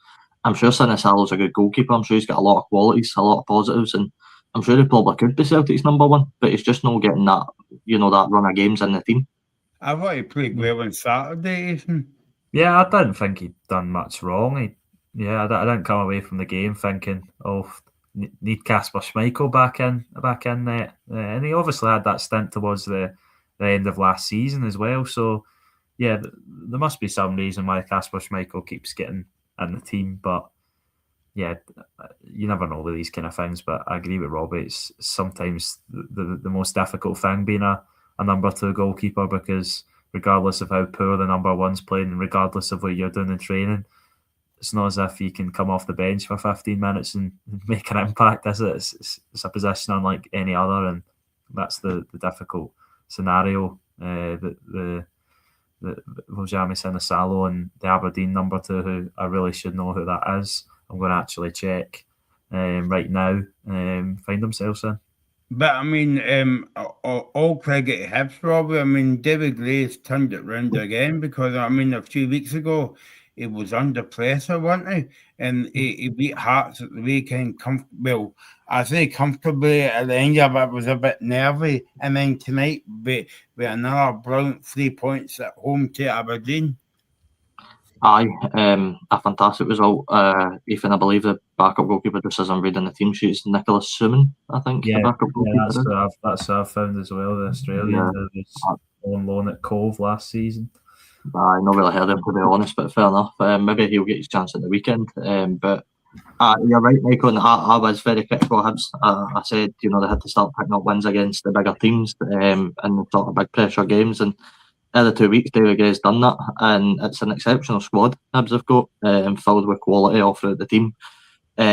I'm sure Sinisalo's a good goalkeeper. I'm sure he's got a lot of qualities, a lot of positives, and I'm sure he probably could be Celtic's number one, but he's just not getting that, that run of games in the team. I thought he played well on Saturday, Ethan. Yeah, I didn't think he'd done much wrong. I didn't come away from the game thinking, need Kasper Schmeichel back in there. And he obviously had that stint towards the end of last season as well. So, yeah, there must be some reason why Kasper Schmeichel keeps getting in the team. But, yeah, you never know with these kind of things. But I agree with Robbie. It's sometimes the most difficult thing being a number two goalkeeper, because regardless of how poor the number one's playing and regardless of what you're doing in training, it's not as if you can come off the bench for 15 minutes and make an impact, is it? It's a position unlike any other, and that's the difficult scenario that the Vojami Sinisalo and the Aberdeen number two, who I really should know who that is. I'm going to actually check right now, find themselves in. But I mean, all credit to Hibs, Robbie. I mean, David Gray's turned it round again, because I mean, a few weeks ago he was under pressure, wasn't he? And he beat Hearts at the weekend. I say comfortably. At the end of it was a bit nervy, and then tonight with another brilliant 3 points at home to Aberdeen. Aye, a fantastic result. Ethan, I believe the backup goalkeeper, just as I'm reading the team sheet, is Nicholas Suman, I think. Yeah, the backup goalkeeper. That's what I've found as well. The Australian who was on loan at Cove last season. I not really heard him, to be honest, but fair enough. Maybe he'll get his chance at the weekend. But you're right, Michael, and I was very critical of Hibs. I said, they had to start picking up wins against the bigger teams and the sort of big pressure games, and in the 2 weeks, David Gray's done that, and it's an exceptional squad Hibs have got, filled with quality all throughout the team. We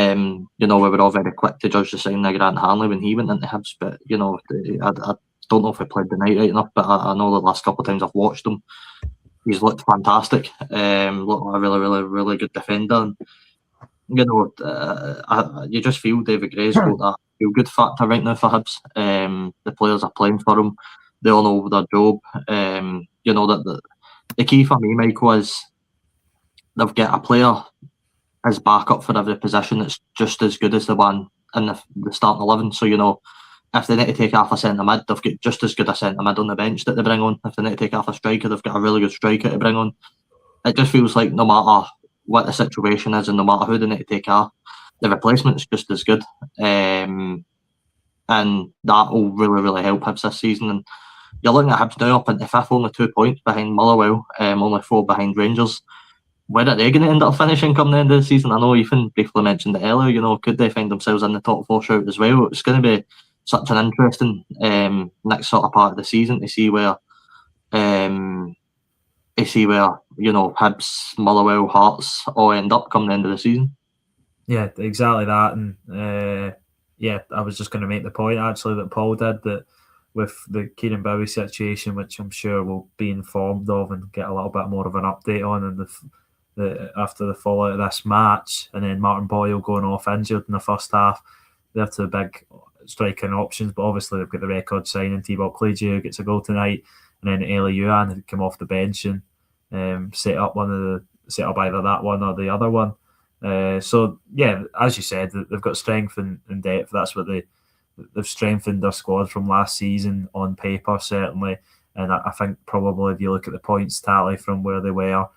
were all very quick to judge the signing of Grant Hanley when he went into Hibs, but I don't know if he played the night right enough, but I know the last couple of times I've watched him, he's looked fantastic. Looked like a really, really, really good defender. And, you just feel David Gray's got that feel good factor right now for Hibs. The players are playing for him. They all know their job. That the key for me, Michael, is they've got a player as backup for every position that's just as good as the one in the starting 11. So, if they need to take off a centre mid, they've got just as good a centre mid on the bench that they bring on. If they need to take off a striker, they've got a really good striker to bring on. It just feels like no matter what the situation is and no matter who they need to take off, the replacement's just as good. And that will really, really help Hibs this season. And you're looking at Hibs now up into fifth, only 2 points behind Motherwell, only 4 behind Rangers. Where are they going to end up finishing come the end of the season? I know Ethan briefly mentioned it earlier, could they find themselves in the top 4 shout as well? It's going to be such an interesting next sort of part of the season to see where Hibs, Motherwell, Hearts all end up come the end of the season. Yeah, exactly that. And yeah, I was just going to make the point actually that Paul did, that with the Kieran Bowie situation, which I'm sure we'll be informed of and get a little bit more of an update on in after the fallout of this match, and then Martin Boyle going off injured in the first half. They're two big striking options, but obviously they've got the record signing Thibaut Clédieu, who gets a goal tonight, and then Elie Youan, who come off the bench and set up either that one or the other one. So yeah, as you said, they've got strength and depth. That's what they've strengthened their squad from last season on paper, certainly. And I think probably if you look at the points tally from where they were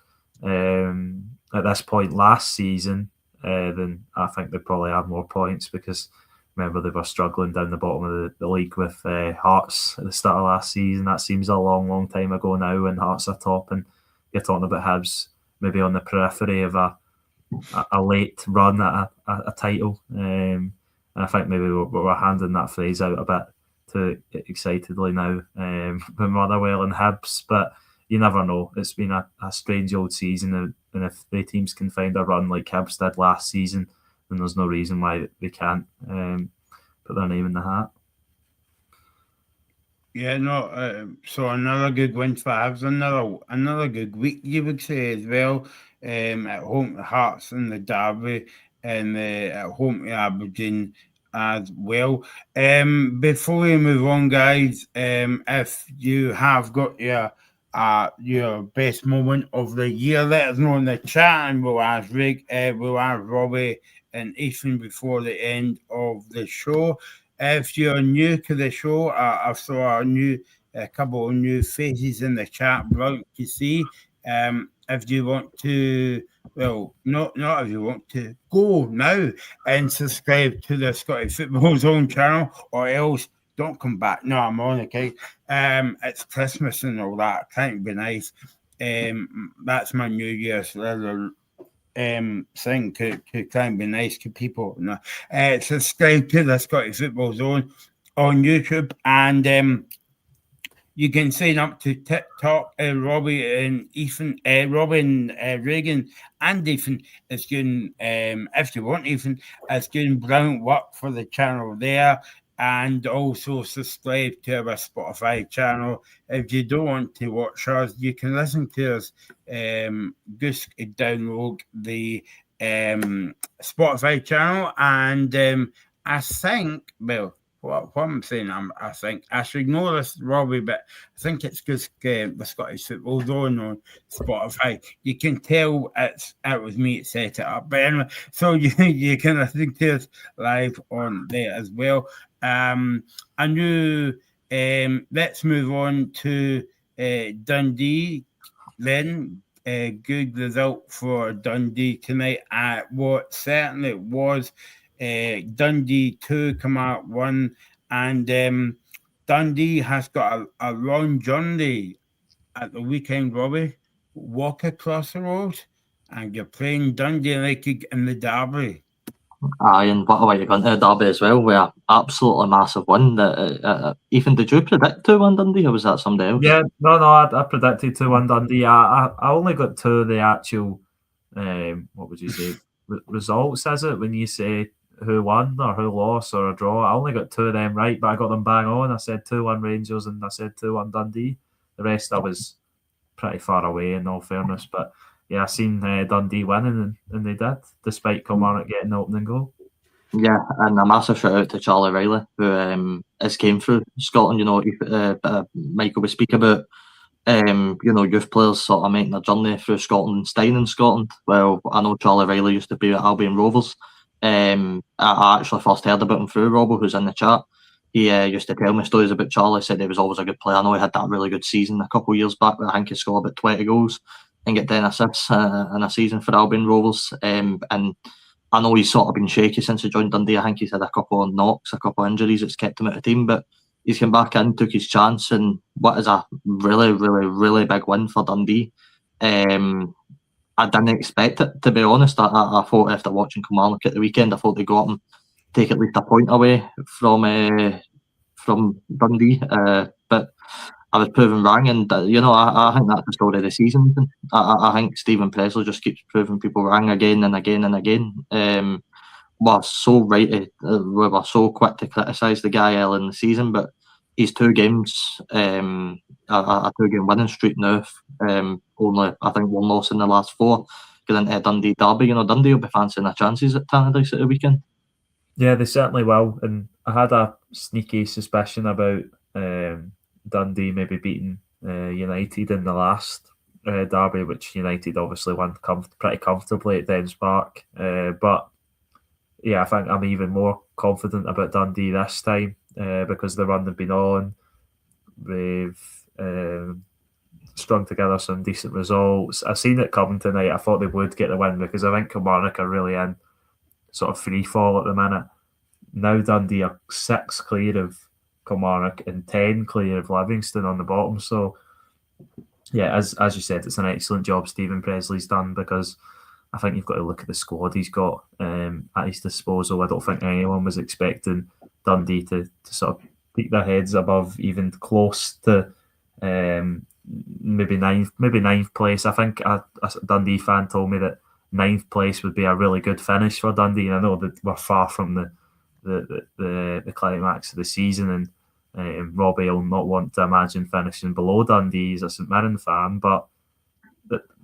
at this point last season, then I think they probably have more points, because remember they were struggling down the bottom of the league with Hearts at the start of last season. That seems a long, long time ago now when Hearts are top, and you're talking about Hibs maybe on the periphery of a late run at a title. And I think maybe we're handing that phrase out a bit too excitedly now with Motherwell and Hibs, but you never know. It's been a strange old season, and if the teams can find a run like Hibs did last season, then there's no reason why they can't put their name in the hat. Yeah, no. So another good win for Hibs, another good week, you would say, as well. At home to Hearts in the derby, and at home to Aberdeen as well. Before we move on, guys, if you have got your best moment of the year, let us know in the chat, and we'll ask Robbie and Ethan before the end of the show. If you're new to the show, I saw a couple of new faces in the chat. Brilliant to see. If you want to, well, not if you want to, go now and subscribe to the Scottish Football Zone channel, or else don't come back. No, I'm on, okay? It's Christmas and all that. Can't be nice. That's my New Year's little thing to try and be nice to people. No. Subscribe to the Scottish Football Zone on YouTube, and you can sign up to TikTok. Robbie and Reagan and Ethan is doing, if you want, Ethan is doing brilliant work for the channel there. And also subscribe to our Spotify channel. If you don't want to watch us, you can listen to us. Just download the Spotify channel, and I think, well, what I'm saying, I think I should know this, Robbie, but I think it's just the Scottish Football Zone on Spotify. You can tell it was me that set it up, but anyway, so you can listen to us live on there as well. I knew. Let's move on to Dundee. Then good result for Dundee tonight at what certainly was. Dundee 2 come out 1, and Dundee has got a long journey at the weekend, Robbie. Walk across the road, and you're playing Dundee United in the derby. Aye, and what a way to go into the derby as well, with an absolutely massive win. Ethan, did you predict 2-1 Dundee, or was that somebody else? Yeah, no, I predicted 2-1 Dundee. I only got to the actual, what would you say, results, is it, when you say who won or who lost or a draw? I only got 2 of them right, but I got them bang on. I said 2-1 Rangers, and I said 2-1 Dundee. The rest I was pretty far away, in all fairness, but yeah, I seen Dundee winning, and they did, despite Kilmarnock getting the opening goal. Yeah, and a massive shout out to Charlie Riley, who has came through Scotland. You know, Michael was speaking about, you know, youth players sort of making their journey through Scotland and staying in Scotland. Well, I know Charlie Riley used to be at Albion Rovers. I actually first heard about him through Robbo, who's in the chat. He used to tell me stories about Charlie, said he was always a good player. I know he had that really good season a couple of years back, where I think he scored about 20 goals and get 10 assists in a season for Albion Rovers. And I know he's sort of been shaky since he joined Dundee. I think he's had a couple of knocks, a couple of injuries that's kept him out of the team, but he's come back in, took his chance, and what is a really, really, really big win for Dundee. I didn't expect it, to be honest. I thought after watching Kilmarnock at the weekend, I thought they'd go up and take at least a point away from Dundee, but I was proven wrong, and you know, I think that's the story of the season. I think Stephen Presley just keeps proving people wrong again and again and again. were so we were so quick to criticise the guy early in the season, but he's 2 games, a 2-game winning streak now. Only I think 1 loss in the last 4. Going into Dundee derby, Dundee will be fancying their chances at Tannadice at the weekend. Yeah, they certainly will. And I had a sneaky suspicion about Dundee maybe beating United in the last derby, which United obviously won pretty comfortably at Dens Park. But yeah, I think I'm even more confident about Dundee this time because the run they've been on. They've strung together some decent results. I seen it coming tonight. I thought they would get the win because I think Kilmarnock are really in sort of free fall at the minute. Now Dundee are 6 clear of Kilmarnock and 10 clear of Livingston on the bottom. So yeah, as you said, it's an excellent job Stephen Presley's done because I think you've got to look at the squad he's got at his disposal. I don't think anyone was expecting Dundee to sort of peek their heads above even close to maybe ninth place. I think a Dundee fan told me that 9th place would be a really good finish for Dundee, and I know that we're far from the climax of the season, and Robbie will not want to imagine finishing below Dundee. He's a St Mirren fan, but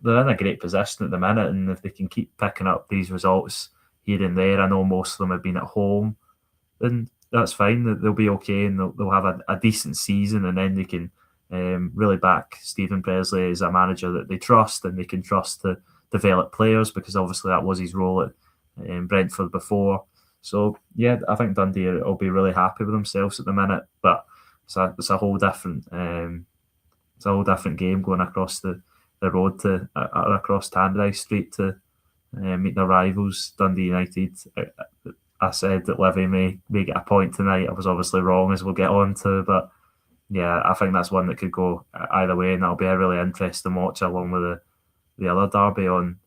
they're in a great position at the minute, and if they can keep picking up these results here and there, I know most of them have been at home, then that's fine. They'll be okay, and they'll have a decent season, and then they can really back Stephen Presley as a manager that they trust, and they can trust to develop players because obviously that was his role at Brentford before. So yeah, I think Dundee will be really happy with themselves at the minute, but it's a whole different game going across the road to across Tannadice Street to meet their rivals Dundee United. I said that Livy may get a point tonight. I was obviously wrong, as we'll get on to, but yeah, I think that's one that could go either way, and that'll be a really interesting watch along with the other derby on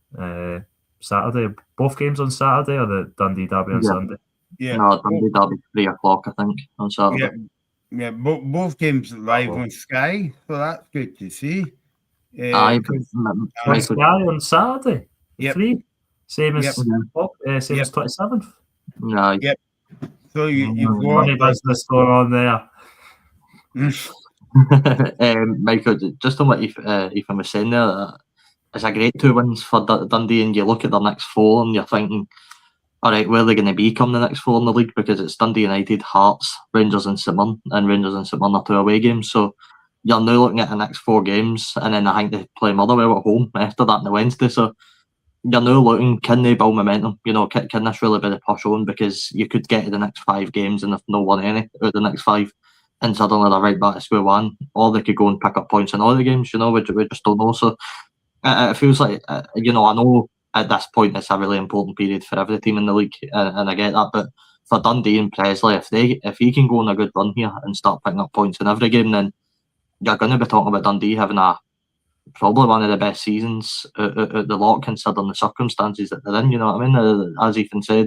Saturday. Both games on Saturday, or the Dundee derby on Sunday? Yeah, No, Dundee derby 3 o'clock, I think, on Saturday. Yeah, both games live on Sky, so that's good to see. Aye, On Sky on Saturday. Yep. 3, same as Yep. same as 27th. no, Yep. So you've Money got business going on there. Michael, just on what Ethan was saying there, it's a great 2 wins for Dundee, and you look at their next 4 and you're thinking, all right, where are they going to be come the next 4 in the league? Because it's Dundee United, Hearts, Rangers and St Mirren, and Rangers and St Mirren are 2 away games. So you're now looking at the next 4 games, and then I think they play Motherwell at home after that on the Wednesday. So you're now looking, can they build momentum? Can this really be the push on? Because you could get to the next 5 games and if no won any out of the next 5, and suddenly they're right back to square one, or they could go and pick up points in all the games. We just don't know. So it feels like I know at this point it's a really important period for every team in the league, and I get that. But for Dundee and Presley, if he can go on a good run here and start picking up points in every game, then you're going to be talking about Dundee having probably one of the best seasons at the lot, considering the circumstances that they're in. You know what I mean? As Ethan said,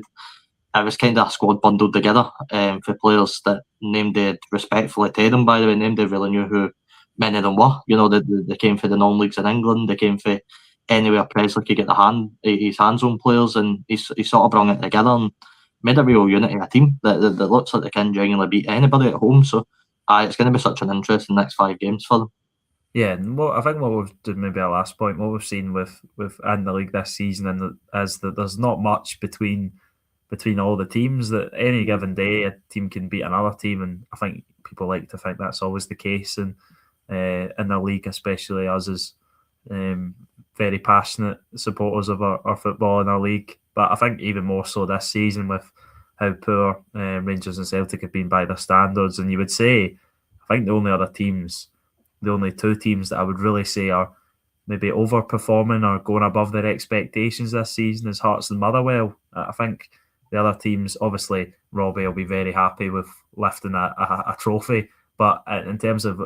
it was kind of a squad bundled together for players that named it respectfully to them, by the way, named they really knew who many of them were. They came for the non-leagues in England, they came for anywhere Presley could get his hands on players, and he sort of brought it together and made a real unity of a team that looks like they can genuinely beat anybody at home. So it's going to be such an interesting next 5 games for them. Yeah, and I think what we've done, maybe our last point, what we've seen with in the league this season, is that there's not much between all the teams. That any given day a team can beat another team, and I think people like to think that's always the case in the league, especially us as very passionate supporters of our football in our league. But I think even more so this season with how poor Rangers and Celtic have been by their standards, and you would say, I think the only 2 teams that I would really say are maybe overperforming or going above their expectations this season is Hearts and Motherwell. I think the other teams, obviously, Robbie will be very happy with lifting a trophy, but in terms of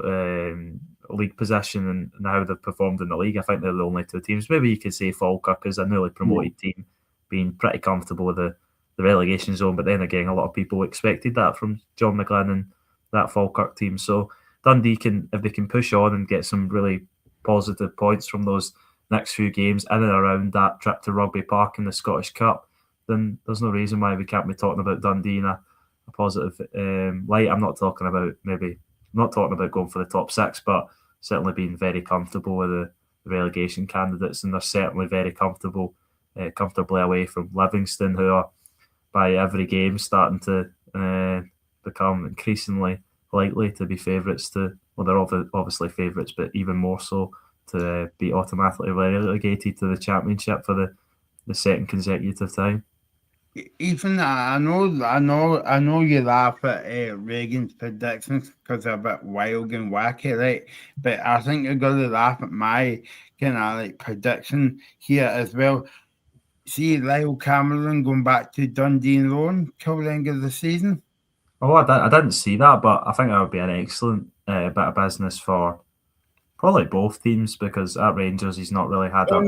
league position and how they've performed in the league, I think they're the only 2 teams. Maybe you could say Falkirk is a newly promoted team, being pretty comfortable with the relegation zone, but then again, a lot of people expected that from John McGlynn and that Falkirk team. So Dundee if they can push on and get some really positive points from those next few games in and around that trip to Rugby Park in the Scottish Cup, then there's no reason why we can't be talking about Dundee in a positive light. I'm not talking about going for the top 6, but certainly being very comfortable with the relegation candidates, and they're certainly very comfortably away from Livingston, who are by every game starting to become increasingly likely to be favourites to. Well, they're obviously favourites, but even more so to be automatically relegated to the Championship for the second consecutive time. Ethan, I know you laugh at Reagan's predictions because they're a bit wild and wacky, right? But I think you're going to laugh at my kind of like prediction here as well. See Lyle Cameron going back to Dundee and loan till the end of the season. Oh, I didn't see that, but I think that would be an excellent bit of business for probably both teams, because at Rangers he's not really had I'm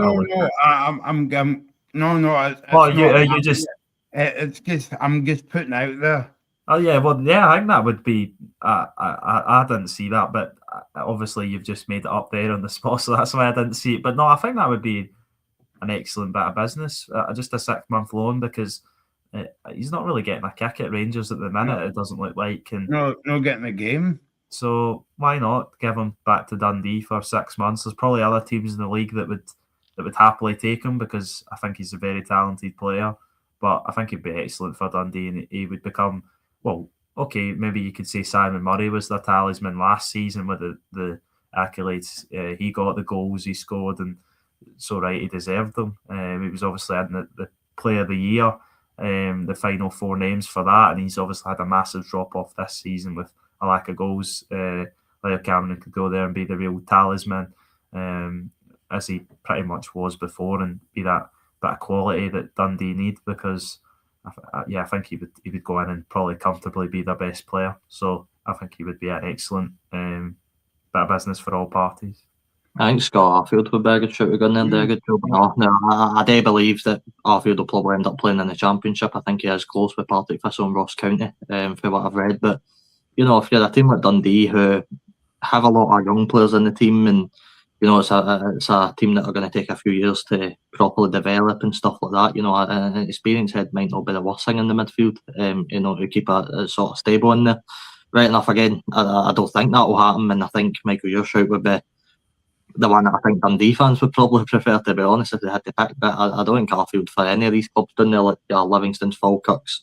just putting out there. Oh yeah, well yeah, I think that would be. I didn't see that, but obviously you've just made it up there on the spot, so that's why I didn't see it. But no, I think that would be an excellent bit of business, just a 6-month loan, because he's not really getting a kick at Rangers at the minute. No. It doesn't look like, and no getting a game. So why not give him back to Dundee for 6 months? There's probably other teams in the league that would happily take him, because I think he's a very talented player. But I think he'd be excellent for Dundee, and he would become, well, okay, maybe you could say Simon Murray was their talisman last season with the accolades. He got the goals he scored, and so right, he deserved them. He was obviously in the Player of the Year, the final 4 names for that, and he's obviously had a massive drop-off this season with a lack of goals. Lyle Cameron could go there and be the real talisman, as he pretty much was before, and be that bit of quality that Dundee need, because I think he would go in and probably comfortably be their best player. So I think he would be an excellent bit of business for all parties. I think Scott Arfield would be a good shout to go in there and do a good job. No, I do believe that Arfield will probably end up playing in the Championship. I think he is close with Partick Thistle and Ross County, for what I've read. But you know, if you're a team like Dundee who have a lot of young players in the team, and you know, it's a team that are going to take a few years to properly develop and stuff like that. You know, an experienced head might not be the worst thing in the midfield. You know, to keep a sort of stable in there. Right enough, again, I don't think that will happen, and I think Michael, your shout would be the one that I think Dundee fans would probably prefer, to be honest, if they had to pick. But I don't think Arfield for any of these clubs down there, like Livingston's, Falkirk's,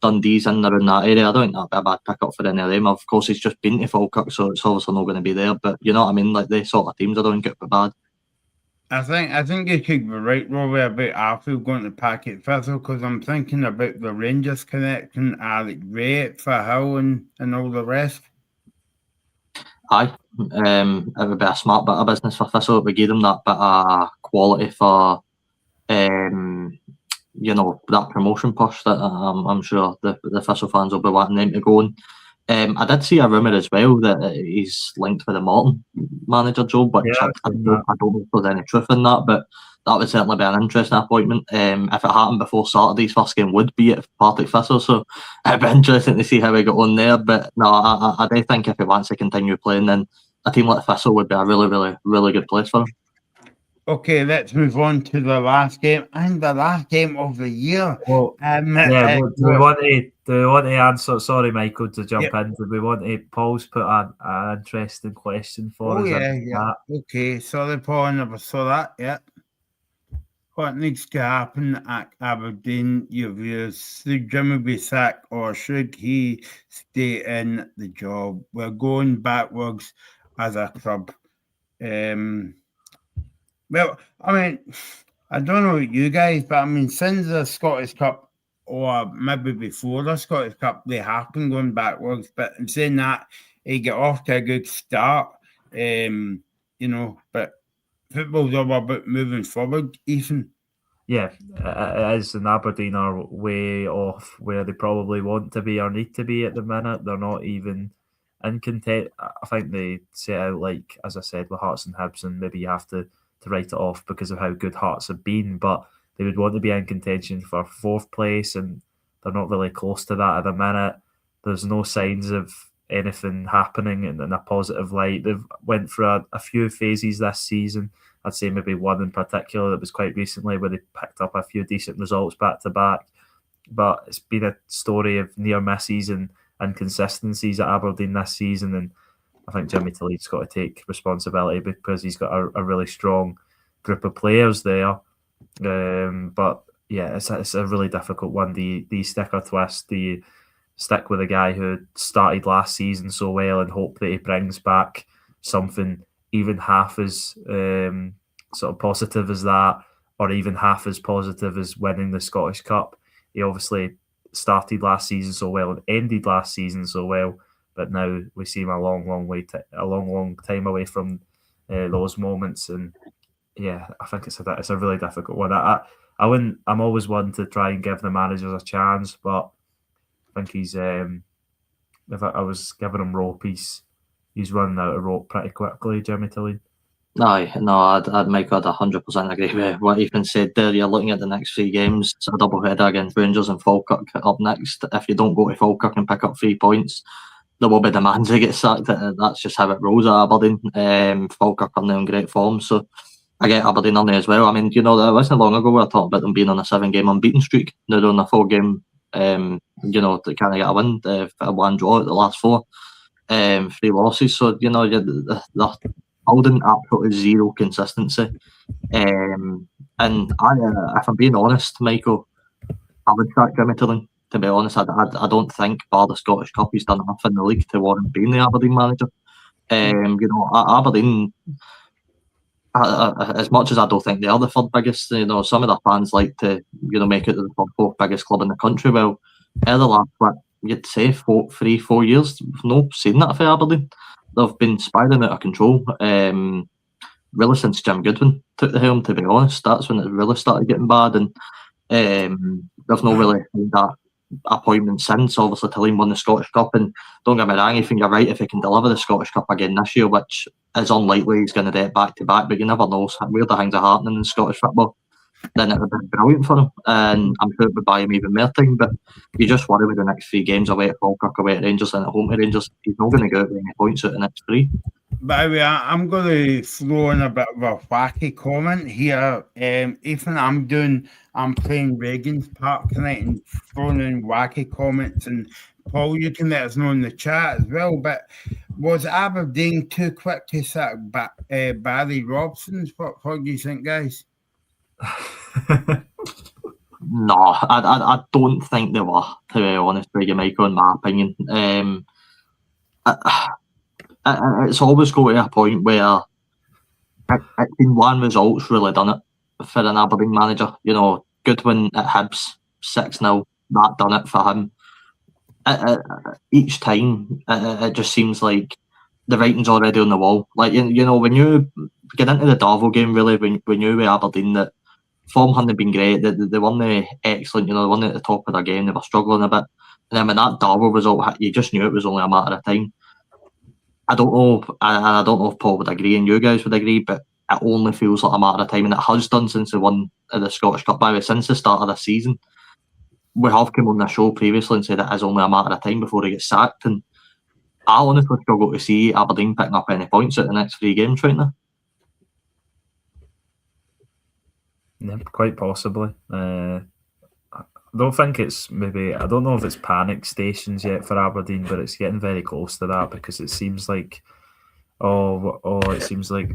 Dundee's in around that area. I don't think that'd be a bad pick up for any of them. Of course, he's just been to Falkirk, so it's obviously not going to be there. But you know what I mean? Like, they sort of teams, I don't think it'd be bad. I think you could be right, Robbie, about Arfield going to Partick Thistle, because I'm thinking about the Rangers connection, Alec Ray for Hill and all the rest. Aye, it would be a smart bit of business for Thistle. It would give them that bit of quality for, you know, that promotion push that I'm sure the Thistle fans will be wanting them to go on. I did see a rumour as well that he's linked with the Morton manager job, which I don't know if there's any truth in that, but that would certainly be an interesting appointment. If it happened before Saturday's first game would be at Partick Thistle, so it'd be interesting to see how we get on there. But no, I do think if he wants to continue playing, then a team like Thistle would be a really, really, really good place for him. Okay, let's move on to the last game, and the last game of the year. Well, do we want to answer? Sorry, Michael, to jump in. Do we want to? Paul's put an interesting question for us. Yeah. Okay, sorry, Paul, I never saw that. Yeah. What needs to happen at Aberdeen, your views? Should Jimmy be sacked, or should he stay in the job? We're going backwards as a club. Well, I mean, I don't know about you guys, but I mean, since the Scottish Cup, or maybe before the Scottish Cup, they have been going backwards. But in saying that, he got off to a good start, you know, but football's all about moving forward, Ethan. Yeah, it is, and Aberdeen are way off where they probably want to be or need to be at the minute. They're not even in content. I think they set out, like, as I said, with Hearts and Hibs, and maybe you have to write it off because of how good Hearts have been, but they would want to be in contention for 4th place, and they're not really close to that at the minute. There's no signs of anything happening in a positive light. They've went through a few phases this season. I'd say maybe one in particular that was quite recently, where they picked up a few decent results back to back, but it's been a story of near misses and inconsistencies at Aberdeen this season, and I think Jimmy Tillett's got to take responsibility because he's got a really strong group of players there. But yeah, it's a really difficult one. Do you stick or twist? Do you stick with a guy who started last season so well and hope that he brings back something even half as sort of positive as that, or even half as positive as winning the Scottish Cup? He obviously started last season so well and ended last season so well, but now we see him a long time away from those moments. And yeah, I think it's a really difficult one. I'm always one to try and give the managers a chance, but I think he's if I was giving him rope, he's running out of rope pretty quickly, Jimmy Tilley. I'd make 100% agree with what Ethan said there. You're looking at the next 3 games. It's a double header against Rangers and Falkirk up next. If you don't go to Falkirk and pick up 3 points, there will be demands to get sacked. That's just how it rolls at Aberdeen. Falkirk are now in great form, so I get Aberdeen on there as well. I mean, it wasn't long ago we were talking about them being on a 7-game unbeaten streak. They're on a 4-game, they kind of get a win, a 1 draw at the last 4, 3 losses. So, they're holding absolutely zero consistency. And if I'm being honest, Michael, I would sack Jimmy Tilley. To be honest, I don't think, bar the Scottish Cup, he's done enough in the league to warrant being the Aberdeen manager. Aberdeen, as much as I don't think they are the 3rd biggest, some of their fans like to, make it the 4th biggest club in the country. Well, in the last, you'd say 3-4 years, no saying that for Aberdeen. They've been spiraling out of control. Really since Jim Goodwin took the helm, to be honest. That's when it really started getting bad, and they've not really had that appointment since. Obviously, Tilley won the Scottish Cup, and don't get me wrong, I think you're right. If he can deliver the Scottish Cup again this year, which is unlikely, he's going to do it back to back, but you never know where the things are happening in Scottish football, then it would be brilliant for him, and I'm sure it would buy him even more time. But you just worry with the next 3 games away at Falkirk, away at Rangers, and at home at Rangers, he's not going to go out with any points out the next 3. By the way, I'm going to throw in a bit of a wacky comment here. Ethan, I'm playing Regan's Park tonight and throwing in wacky comments. And Paul, you can let us know in the chat as well. But was Aberdeen too quick to sack Barry Robson? What do you think, guys? No, I don't think they were, to be honest with you, Michael, in my opinion. It's always got to a point where in 1 result's really done it for an Aberdeen manager. Goodwin at Hibs, 6-0, that done it for him. Each time, it just seems like the writing's already on the wall. Like, when you get into the Darvel game, really, when you were Aberdeen, that form hadn't been great. They weren't excellent, they weren't at the top of their game. They were struggling a bit. And then when that Darvel result hit, you just knew it was only a matter of time. I don't know if Paul would agree and you guys would agree, but it only feels like a matter of time, and it has done since they won the Scottish Cup. By the way, since the start of the season, we have come on the show previously and said it is only a matter of time before he gets sacked, and I honestly struggle to see Aberdeen picking up any points at the next 3 games right now. Yeah, quite possibly. I don't think it's I don't know if it's panic stations yet for Aberdeen, but it's getting very close to that, because it seems like it seems like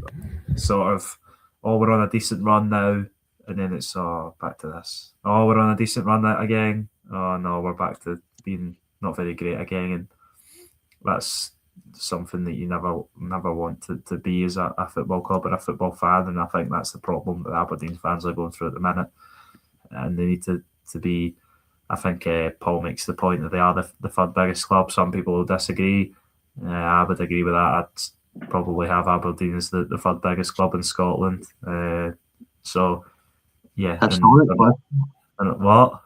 sort of we're on a decent run now, and then it's back to this. We're on a decent run again. Oh no, we're back to being not very great again, and that's something that you never want to be as a football club or a football fan, and I think that's the problem that Aberdeen fans are going through at the minute, and they need to be. I think Paul makes the point that they are the 3rd biggest club. Some people will disagree. I would agree with that. I'd probably have Aberdeen as the 3rd biggest club in Scotland. So yeah. What?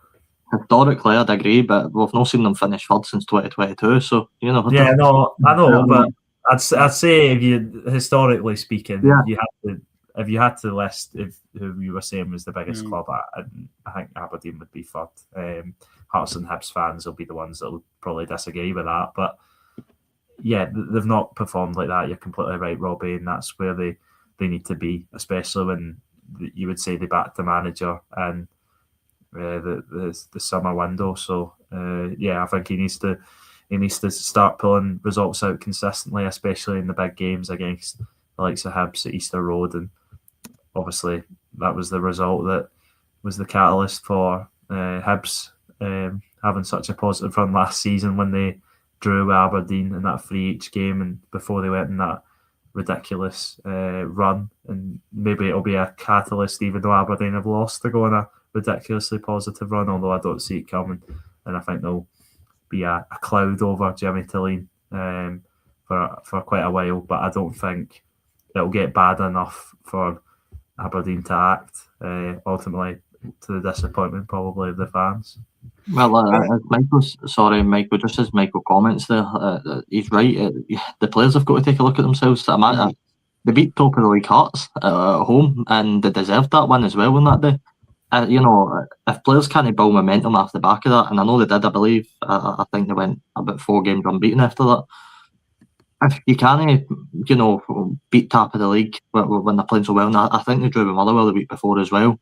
Historically, I'd agree, but we've not seen them finish 3rd since 2022. So Yeah, no, I know, but I'd say historically speaking, if you had to list who you were saying was the biggest club, I think Aberdeen would be 3rd. Hearts and Hibs fans will be the ones that will probably disagree with that, but yeah, they've not performed like that. You're completely right, Robbie, and that's where they need to be, especially when you would say they backed the manager, and the summer window. So I think he needs to start pulling results out consistently, especially in the big games against the likes of Hibs at Easter Road, and obviously that was the result that was the catalyst for Hibs having such a positive run last season when they drew with Aberdeen in that 3-each game, and before they went in that ridiculous run. And maybe it'll be a catalyst, even though Aberdeen have lost, to go on a ridiculously positive run, although I don't see it coming. And I think there'll be a cloud over Jimmy Tilleen for quite a while, but I don't think it'll get bad enough for Aberdeen to act, ultimately to the disappointment probably of the fans. Well, Michael, just as Michael comments there, he's right. The players have got to take a look at themselves. They beat top of the league Hearts at home, and they deserved that win as well on that day. If players can't build momentum off the back of that, and I know they did, I believe, I think they went about 4 games unbeaten after that. If you can't, beat top of the league when they're playing so well, and I think they drew with Motherwell the week before as well.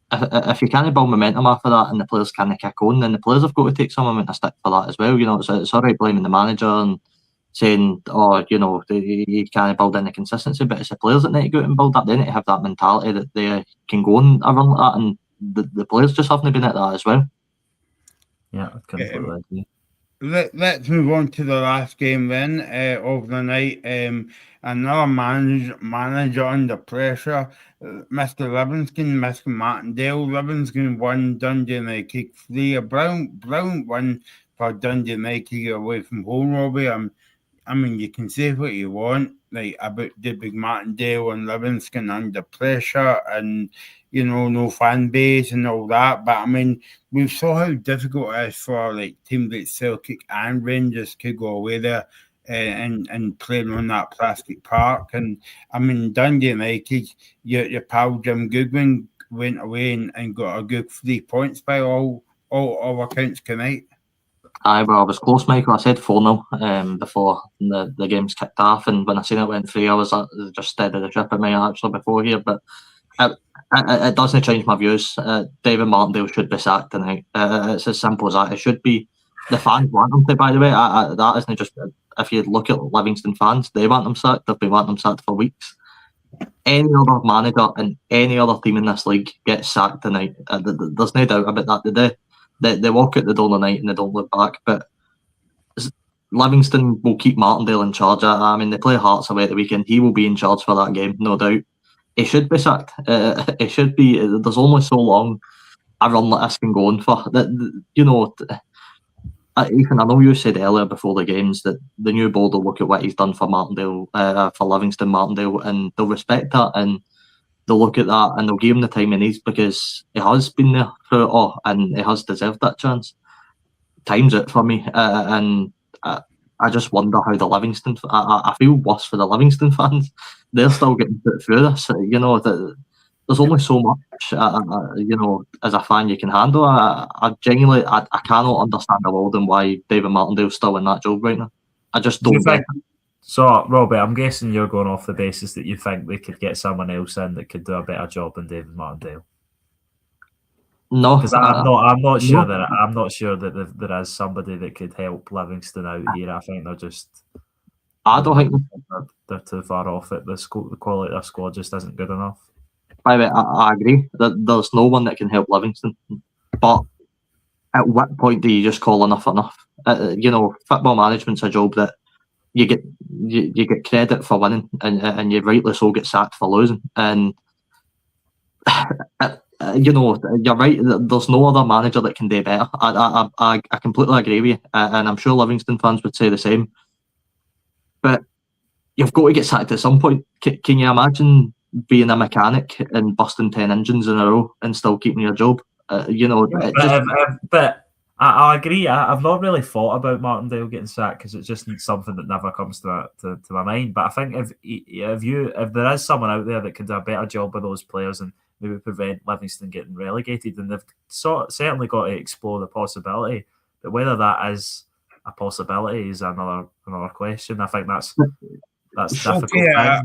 If you can't build momentum after that and the players can't kick on, then the players have got to take some amount of stick for that as well. It's all right blaming the manager and saying, you can't build any consistency, but it's the players that need to go out and build that. They need to have that mentality that they can go on a run like that, and the players just haven't been at that as well. Yeah, I completely agree. Let's move on to the last game then of the night. Another manager under pressure, Mr. Livingston, Mr. Martindale. Livingston won, Dundee United 3. A brilliant win for Dundee United away from home, Robbie. I mean, you can say what you want about David Martindale and Livingston under pressure and, no fan base and all that. But, I mean, we saw how difficult it is for teams like Celtic and Rangers to go away there and playing on that plastic park. And, I mean, Dundee United, your pal Jim Goodwin went away and got a good 3 points by all accounts tonight. I was close, Michael. I said 4-0 before the games kicked off, and when I seen it went 3, I was just steady the ship at me actually before here. But it doesn't change my views. David Martindale should be sacked tonight. It's as simple as that. It should be. The fans want him to, by the way. That isn't just. If you look at Livingston fans, they want him sacked. They've been wanting him sacked for weeks. Any other manager and any other team in this league gets sacked tonight. There's no doubt about that. They walk out the door tonight and they don't look back. But Livingston will keep Martindale in charge. I mean, they play Hearts away at the weekend. He will be in charge for that game, no doubt. He should be sacked. It should be. There's only so long a run like this can go on for. Ethan, I know you said earlier before the games that the new board will look at what he's done for Martindale, for Livingston Martindale, and they'll respect that and they'll look at that and they'll give him the time he needs because he has been there through it all and he has deserved that chance. Time's it for me, and I just wonder how the Livingston. I feel worse for the Livingston fans. They're still getting put through this. There's only so much, as a fan you can handle. I genuinely, I cannot understand the world and why David Martindale's still in that job right now. I just don't get it. So, Robbie, I'm guessing you're going off the basis that you think they could get someone else in that could do a better job than David Martindale. No, because I'm not sure that there is somebody that could help Livingston out here. I think they're just. I don't think they're too far off it. The quality of their squad just isn't good enough. By the way, I agree that there's no one that can help Livingston. But at what point do you just call enough? Football management's a job that you get credit for winning, and you rightly so get sacked for losing. And you're right. There's no other manager that can do better. I completely agree with you, and I'm sure Livingston fans would say the same. But you've got to get sacked at some point. Can you imagine being a mechanic and busting 10 engines in a row and still keeping your job? But I agree. I've not really thought about Martindale getting sacked because it's just something that never comes to my mind. But I think if there is someone out there that can do a better job with those players and maybe prevent Livingston getting relegated, then they've certainly got to explore the possibility. But whether that is a possibility is another question. I think that's difficult. I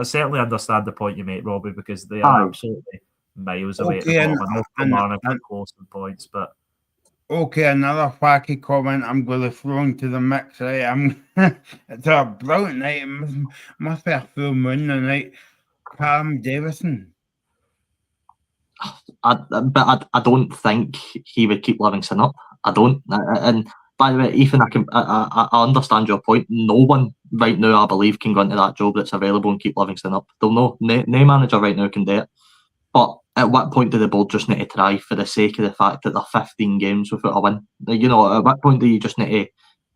certainly understand the point you make, Robbie, because they are absolutely miles away Okay, at the bottom. I know Kilmarnock are close in points, but okay, another wacky comment I'm going to throw into the mix, right? It's a brilliant night. It must be a full moon tonight. Cam Davison. But I don't think he would keep Livingston up. I don't. And by the way, Ethan, I understand your point. No one right now, I believe, can go into that job that's available and keep Livingston up. They'll know. No manager right now can do it. But at what point do the board just need to try for the sake of the fact that they're 15 games without a win? You know, at what point do you just need to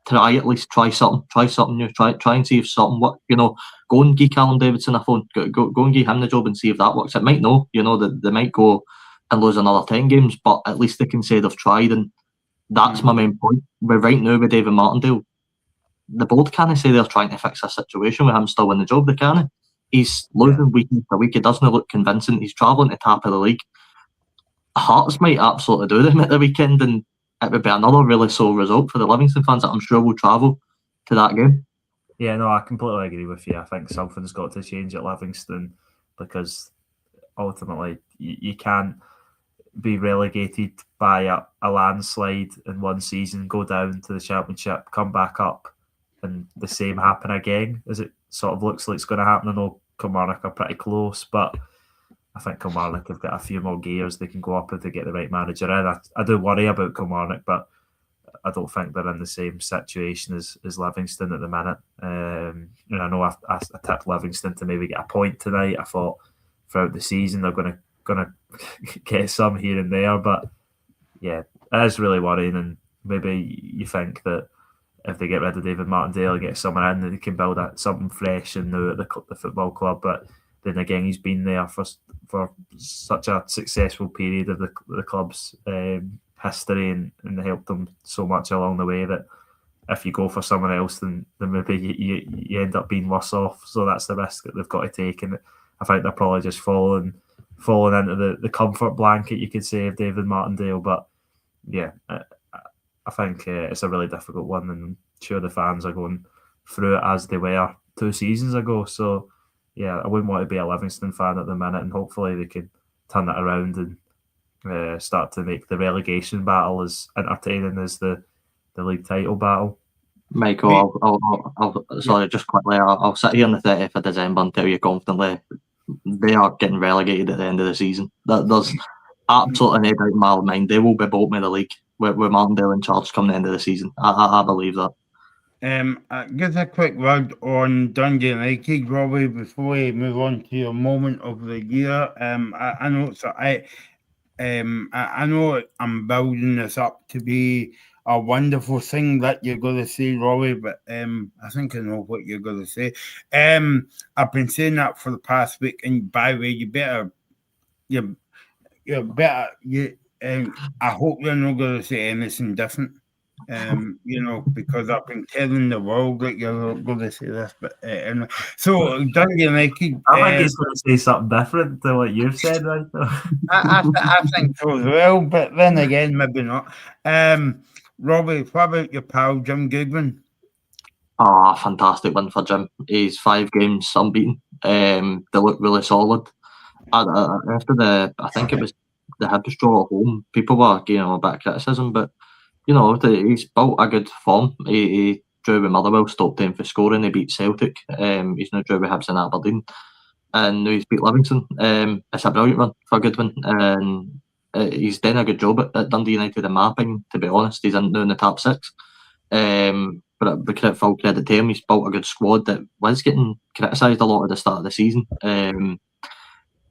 try, at least try something new, try and see if something works. You know, go and give Callum Davidson a phone, go and give him the job and see if that works. It might not, you know, they might go and lose another 10 games, but at least they can say they've tried, and that's my main point. But right now with David Martindale, the board can't say they're trying to fix a situation with him still in the job. They can't. He's losing week after week. It doesn't look convincing. He's travelling to top of the league. Hearts might absolutely do them at the weekend, and it would be another really sore result for the Livingston fans that I'm sure will travel to that game. Yeah, no, I completely agree with you. I think something's got to change at Livingston, because ultimately you can't be relegated by a landslide in one season, go down to the Championship, come back up, and the same happen again, as it sort of looks like it's going to happen. I know Kilmarnock are pretty close, but I think Kilmarnock have got a few more gears they can go up if they get the right manager in. I do worry about Kilmarnock, but I don't think they're in the same situation as Livingston at the minute. And I know I tipped Livingston to maybe get a point tonight. I thought throughout the season they're going to get some here and there, but yeah, it is really worrying. And maybe you think that if they get rid of David Martindale and get someone in, that they can build something fresh and new at the football club. But then again, he's been there for such a successful period of the club's history, and helped them so much along the way, that if you go for someone else, then maybe you end up being worse off. So that's the risk that they've got to take, and I think they're probably just falling into the comfort blanket, you could say, of David Martindale. But yeah, I think it's a really difficult one, and I'm sure the fans are going through it as they were 2 seasons ago. So yeah, I wouldn't want to be a Livingston fan at the minute, and hopefully they can turn it around and start to make the relegation battle as entertaining as the league title battle. Michael, I'll sorry, just quickly, I'll sit here on the 30th of December and tell you confidently they are getting relegated at the end of the season. There's absolutely no doubt in my mind they will be bottom of the league with Martindale in charge come the end of the season. I believe that. Just a quick word on Dundee United, Robbie, before we move on to your moment of the year. I know I know I'm building this up to be a wonderful thing that you're going to say, Robbie, but I think I know what you're going to say. I've been saying that for the past week, and by the way, I hope you're not going to say anything different. Because I've been telling the world that you're going to say this, but anyway. So Dundee United. I think he's going to say something different to what you've said, right? I think so as well, but then again, maybe not. Robbie, what about your pal Jim Goodwin? Fantastic win for Jim. He's 5 games unbeaten. They look really solid. After I think it was the Hibs draw at home, people were giving him a bit of criticism, but he's built a good form. He drew with Motherwell, stopped him for scoring. He beat Celtic. He's now drew with Hibs and Aberdeen, and now he's beat Livingston. It's a brilliant run for Goodwin, and he's done a good job at Dundee United in my opinion. To be honest, he's now in the top 6. But full credit to him, he's built a good squad that was getting criticised a lot at the start of the season.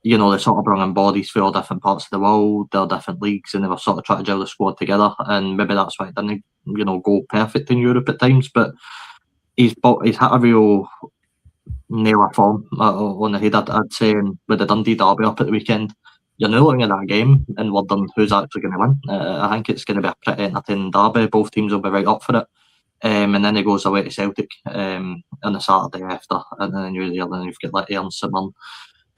They sort of brought in bodies from all different parts of the world, their different leagues, and they were sort of trying to gel the squad together. And maybe that's why it didn't, go perfect in Europe at times. But he's had a real nail of form on the head, I'd say. And with the Dundee derby up at the weekend, you're now looking at that game and wondering who's actually going to win. I think it's going to be a pretty entertaining derby. Both teams will be right up for it. And then he goes away to Celtic on the Saturday after, and then you've got like Aaron Simon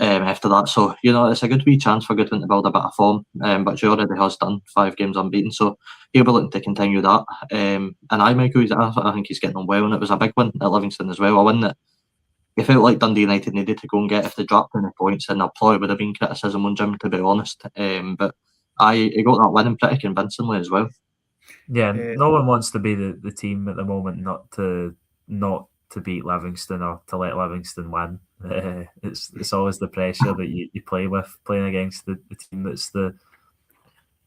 after that. So, it's a good wee chance for Goodwin to build a bit of form, but he already has done 5 games unbeaten, so he'll be looking to continue that. And Michael, I think he's getting on well, and it was a big win at Livingston as well, a win that you felt like Dundee United needed to go and get, if they dropped any points, then there probably would have been criticism on Jim, to be honest. But he got that winning pretty convincingly as well. Yeah, no one wants to be the team at the moment not to beat Livingston or to let Livingston win. It's always the pressure that you play with, playing against the team that's the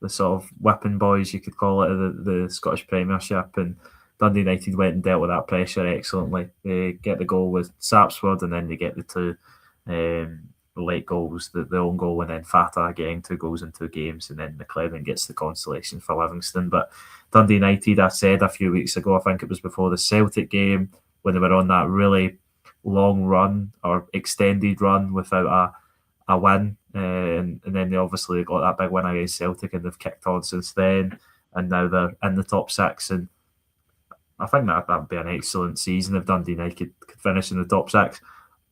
sort of whipping boys, you could call it, the Scottish Premiership. And Dundee United went and dealt with that pressure excellently. They get the goal with Sapsford, and then they get the two late goals, the own goal, and then Fata getting 2 goals in 2 games, and then McLennan gets the consolation for Livingston. But Dundee United, I said a few weeks ago, I think it was before the Celtic game, when they were on that really long run or extended run without a win, and then they obviously got that big win against Celtic, and they've kicked on since then, and now they're in the top 6. And I think that would be an excellent season if Dundee United could finish in the top 6.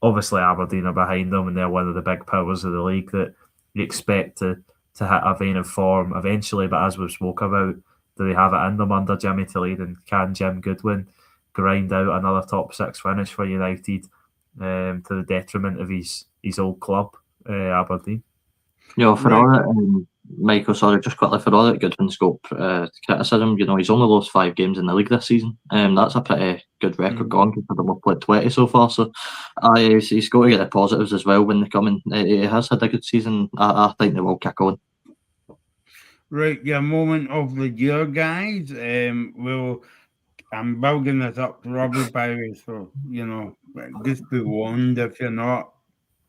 Obviously, Aberdeen are behind them, and they're one of the big powers of the league that you expect to hit a vein of form eventually. But as we've spoke about, do they have it in them under Jimmy Talib, and can Jim Goodwin grind out another top 6 finish for United to the detriment of his old club, Aberdeen? For all that, Michael, sorry, just quickly, for all that Goodwin's got criticism, he's only lost 5 games in the league this season. That's a pretty good record gone, considering we've played 20 so far. So he's got to get the positives as well when they come in. He has had a good season. I think they will kick on. Right, your moment of the year, guys. I'm building this up to Robbie Barry, so just be warned if you're not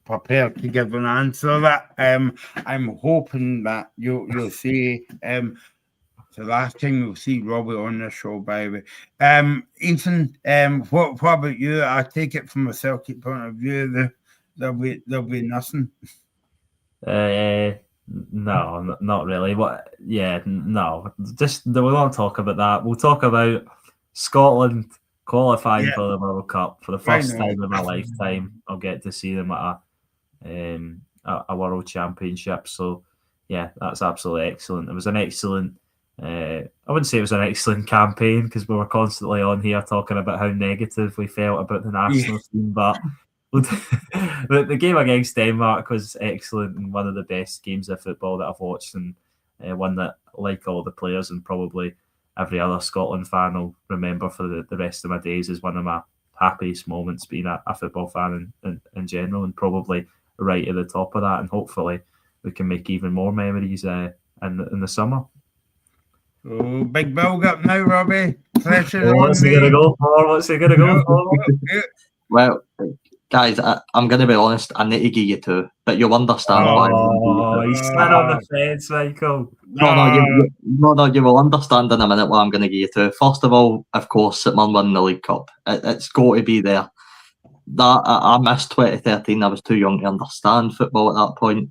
prepared to give an answer that. I'm hoping that you'll see. It's the last time you'll see Robbie on the show, by the way. Ethan, what about you? I take it from a Celtic point of view, there'll be nothing. No, not really. No. Just we won't talk about that. We'll talk about Scotland qualifying for the World Cup for the first time in my lifetime. I'll get to see them at a World Championship. So yeah, that's absolutely excellent. It was an excellent. I wouldn't say it was an excellent campaign, because we were constantly on here talking about how negative we felt about the national team, but the game against Denmark was excellent and one of the best games of football that I've watched, and one that, like all the players and probably every other Scotland fan, will remember for the rest of my days as one of my happiest moments being a football fan in general, and probably right at the top of that. And hopefully we can make even more memories in the summer. Oh, big build up now, Robbie. What's he going to go for? Well, guys, I'm going to be honest. I need to give you 2, but you'll understand why. Oh, he's sitting on the fence, Michael. No, you will understand in a minute why I'm going to give you 2. First of all, of course, St Mirren won the League Cup. It's got to be there. That I missed 2013. I was too young to understand football at that point.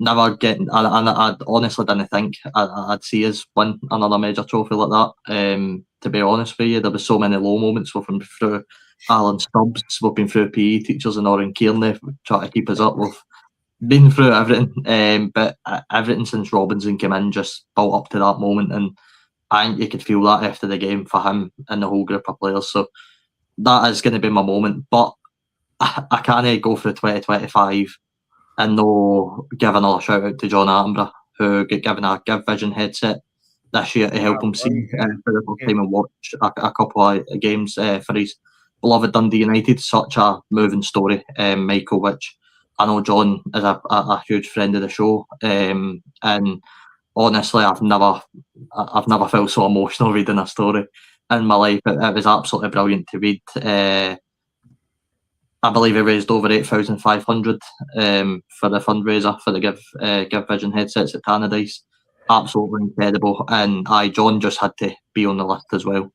Never getting, and I honestly didn't think I'd see us win another major trophy like that. To be honest with you, there was so many low moments. We've been through Alan Stubbs, we've been through PE teachers in Oran Kearney, trying to keep us up. We've been through everything, but everything since Robinson came in just built up to that moment, and I think you could feel that after the game for him and the whole group of players. So that is going to be my moment, but I can't go through 2025 and no give another shout out to John Attenborough, who got given a Give Vision headset this year to help him see for the first time and watch a couple of games for his beloved Dundee United. Such a moving story, Michael, which I know John is a huge friend of the show, and honestly, I've never felt so emotional reading a story in my life. It was absolutely brilliant to read. I believe he raised over 8,500 for the fundraiser for the Give Vision headsets at Tannadice. Absolutely incredible, and John just had to be on the list as well.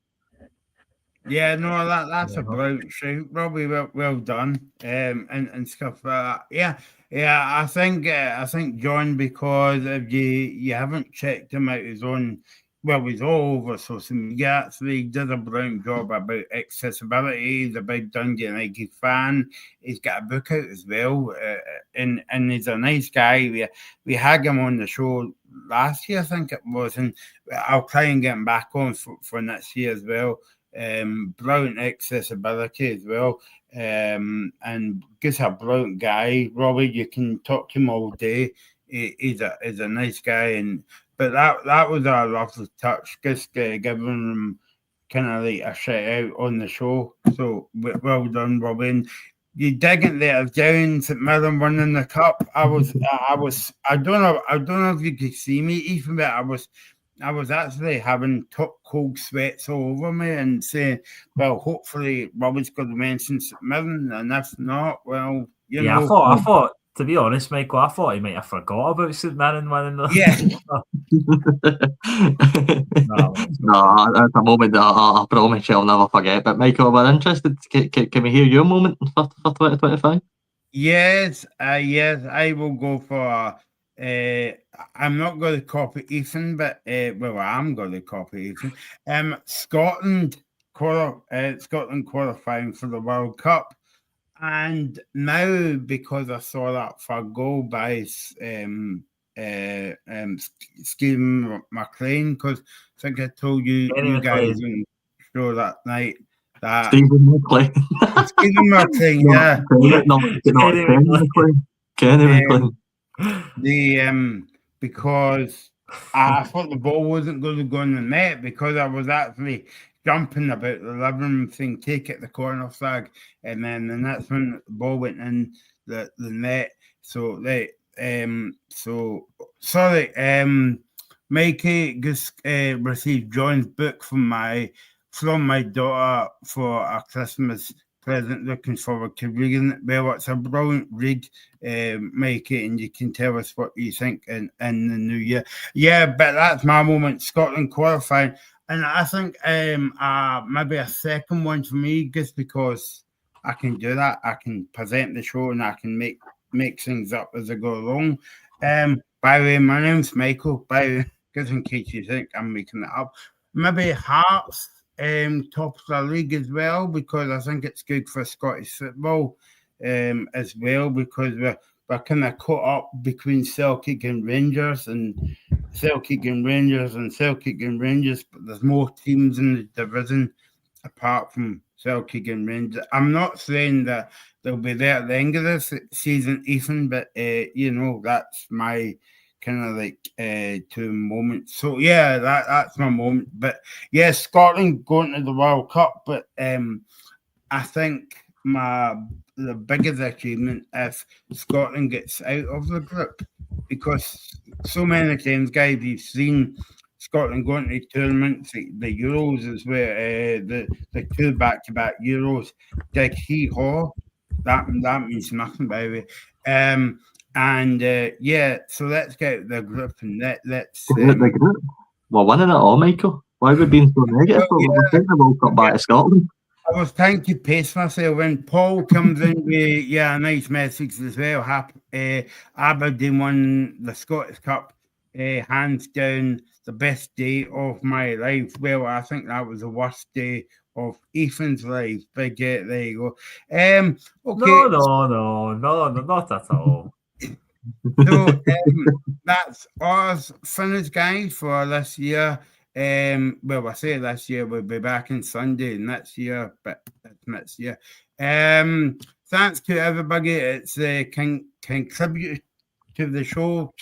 Yeah, no, that's a brilliant show. Robbie, well done, and stuff like that. Yeah. I think John, because if you haven't checked him out, he's all over social media. Actually, he did a brilliant job about accessibility. He's a big Dundee United fan. He's got a book out as well, and he's a nice guy. We had him on the show last year, I think it was, and I'll try and get him back on for next year as well. brilliant accessibility as well. And just a brilliant guy, Robbie. You can talk to him all day. He's a nice guy, but that was a lovely touch. Just giving him kind of like a shout out on the show. So well done, Robbie. And you didn't let us down. St Mirren winning the cup. I don't know if you could see me, Ethan, but I was actually having top cold sweats all over me and saying, well, hopefully Robbie's going to mention St Mirren, and if not, well, you know. I thought, to be honest, Michael, I thought he might have forgot about St Mirren winning the. Yeah. No, at the moment, I promise you I'll never forget. But Michael, we're interested. Can we hear your moment for 2025? Yes, I will go for. I'm not going to copy Ethan, but I'm going to copy Ethan. Scotland qualifying for the World Cup, and now because I saw that for goal by Stephen McLean, because I think I told you guys on the show that night that Stephen McLean. Stephen McLean, yeah. Kenny McLean. Because I thought the ball wasn't going to go in the net because I was actually jumping about the living room thing, take it the corner flag, and then that's when the ball went in the net. So Mikey just received John's book from my daughter for a Christmas present. Looking forward to reading it. Well, it's a brilliant read, Mikey, and you can tell us what you think in the new year. Yeah, but that's my moment. Scotland qualifying, and I think maybe a second one for me, just because I can do that. I can present the show and I can make things up as I go along. By the way, my name's Michael. Just in case you think I'm making it up, maybe Hearts. Top of the league as well, because I think it's good for Scottish football as well, because we're kind of caught up between Celtic and Rangers, but there's more teams in the division apart from Celtic and Rangers. I'm not saying that they'll be there at the end of this season, Ethan, but that's my kind of like two moments. So yeah, that's my moment. But yeah, Scotland going to the World Cup, but I think the biggest achievement if Scotland gets out of the group, because so many times, guys, you've seen Scotland going to tournaments, the Euros as well, the two back-to-back Euros. Like hee-haw, that means nothing, by the way. And so let's get the group and let's. The group? We're winning it all, Michael. Why are we being so negative? We're taking the World Cup back to Scotland. I was trying to pace myself when Paul comes in with a nice message as well. Aberdeen won the Scottish Cup, hands down the best day of my life. Well, I think that was the worst day of Ethan's life. But there you go. Okay. No, not at all. So that's us finished, guys, for this year. I say this year, we'll be back on Sunday next year, but it's next year. Thanks to everybody. It's contributed to the show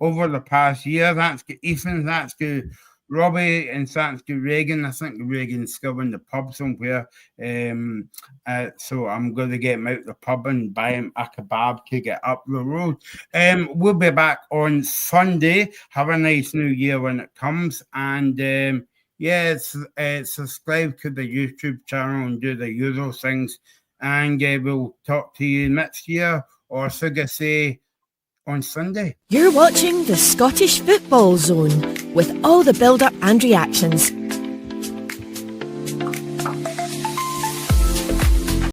over the past year. Thanks to Ethan, thanks to Robbie, and thanks to Reagan. I think Reagan's still in the pub somewhere. So I'm going to get him out the pub and buy him a kebab to get up the road. We'll be back on Sunday. Have a nice new year when it comes. And subscribe to the YouTube channel and do the usual things. And we'll talk to you next year, or should I say, on Sunday. You're watching the Scottish Football Zone with all the build-up and reactions.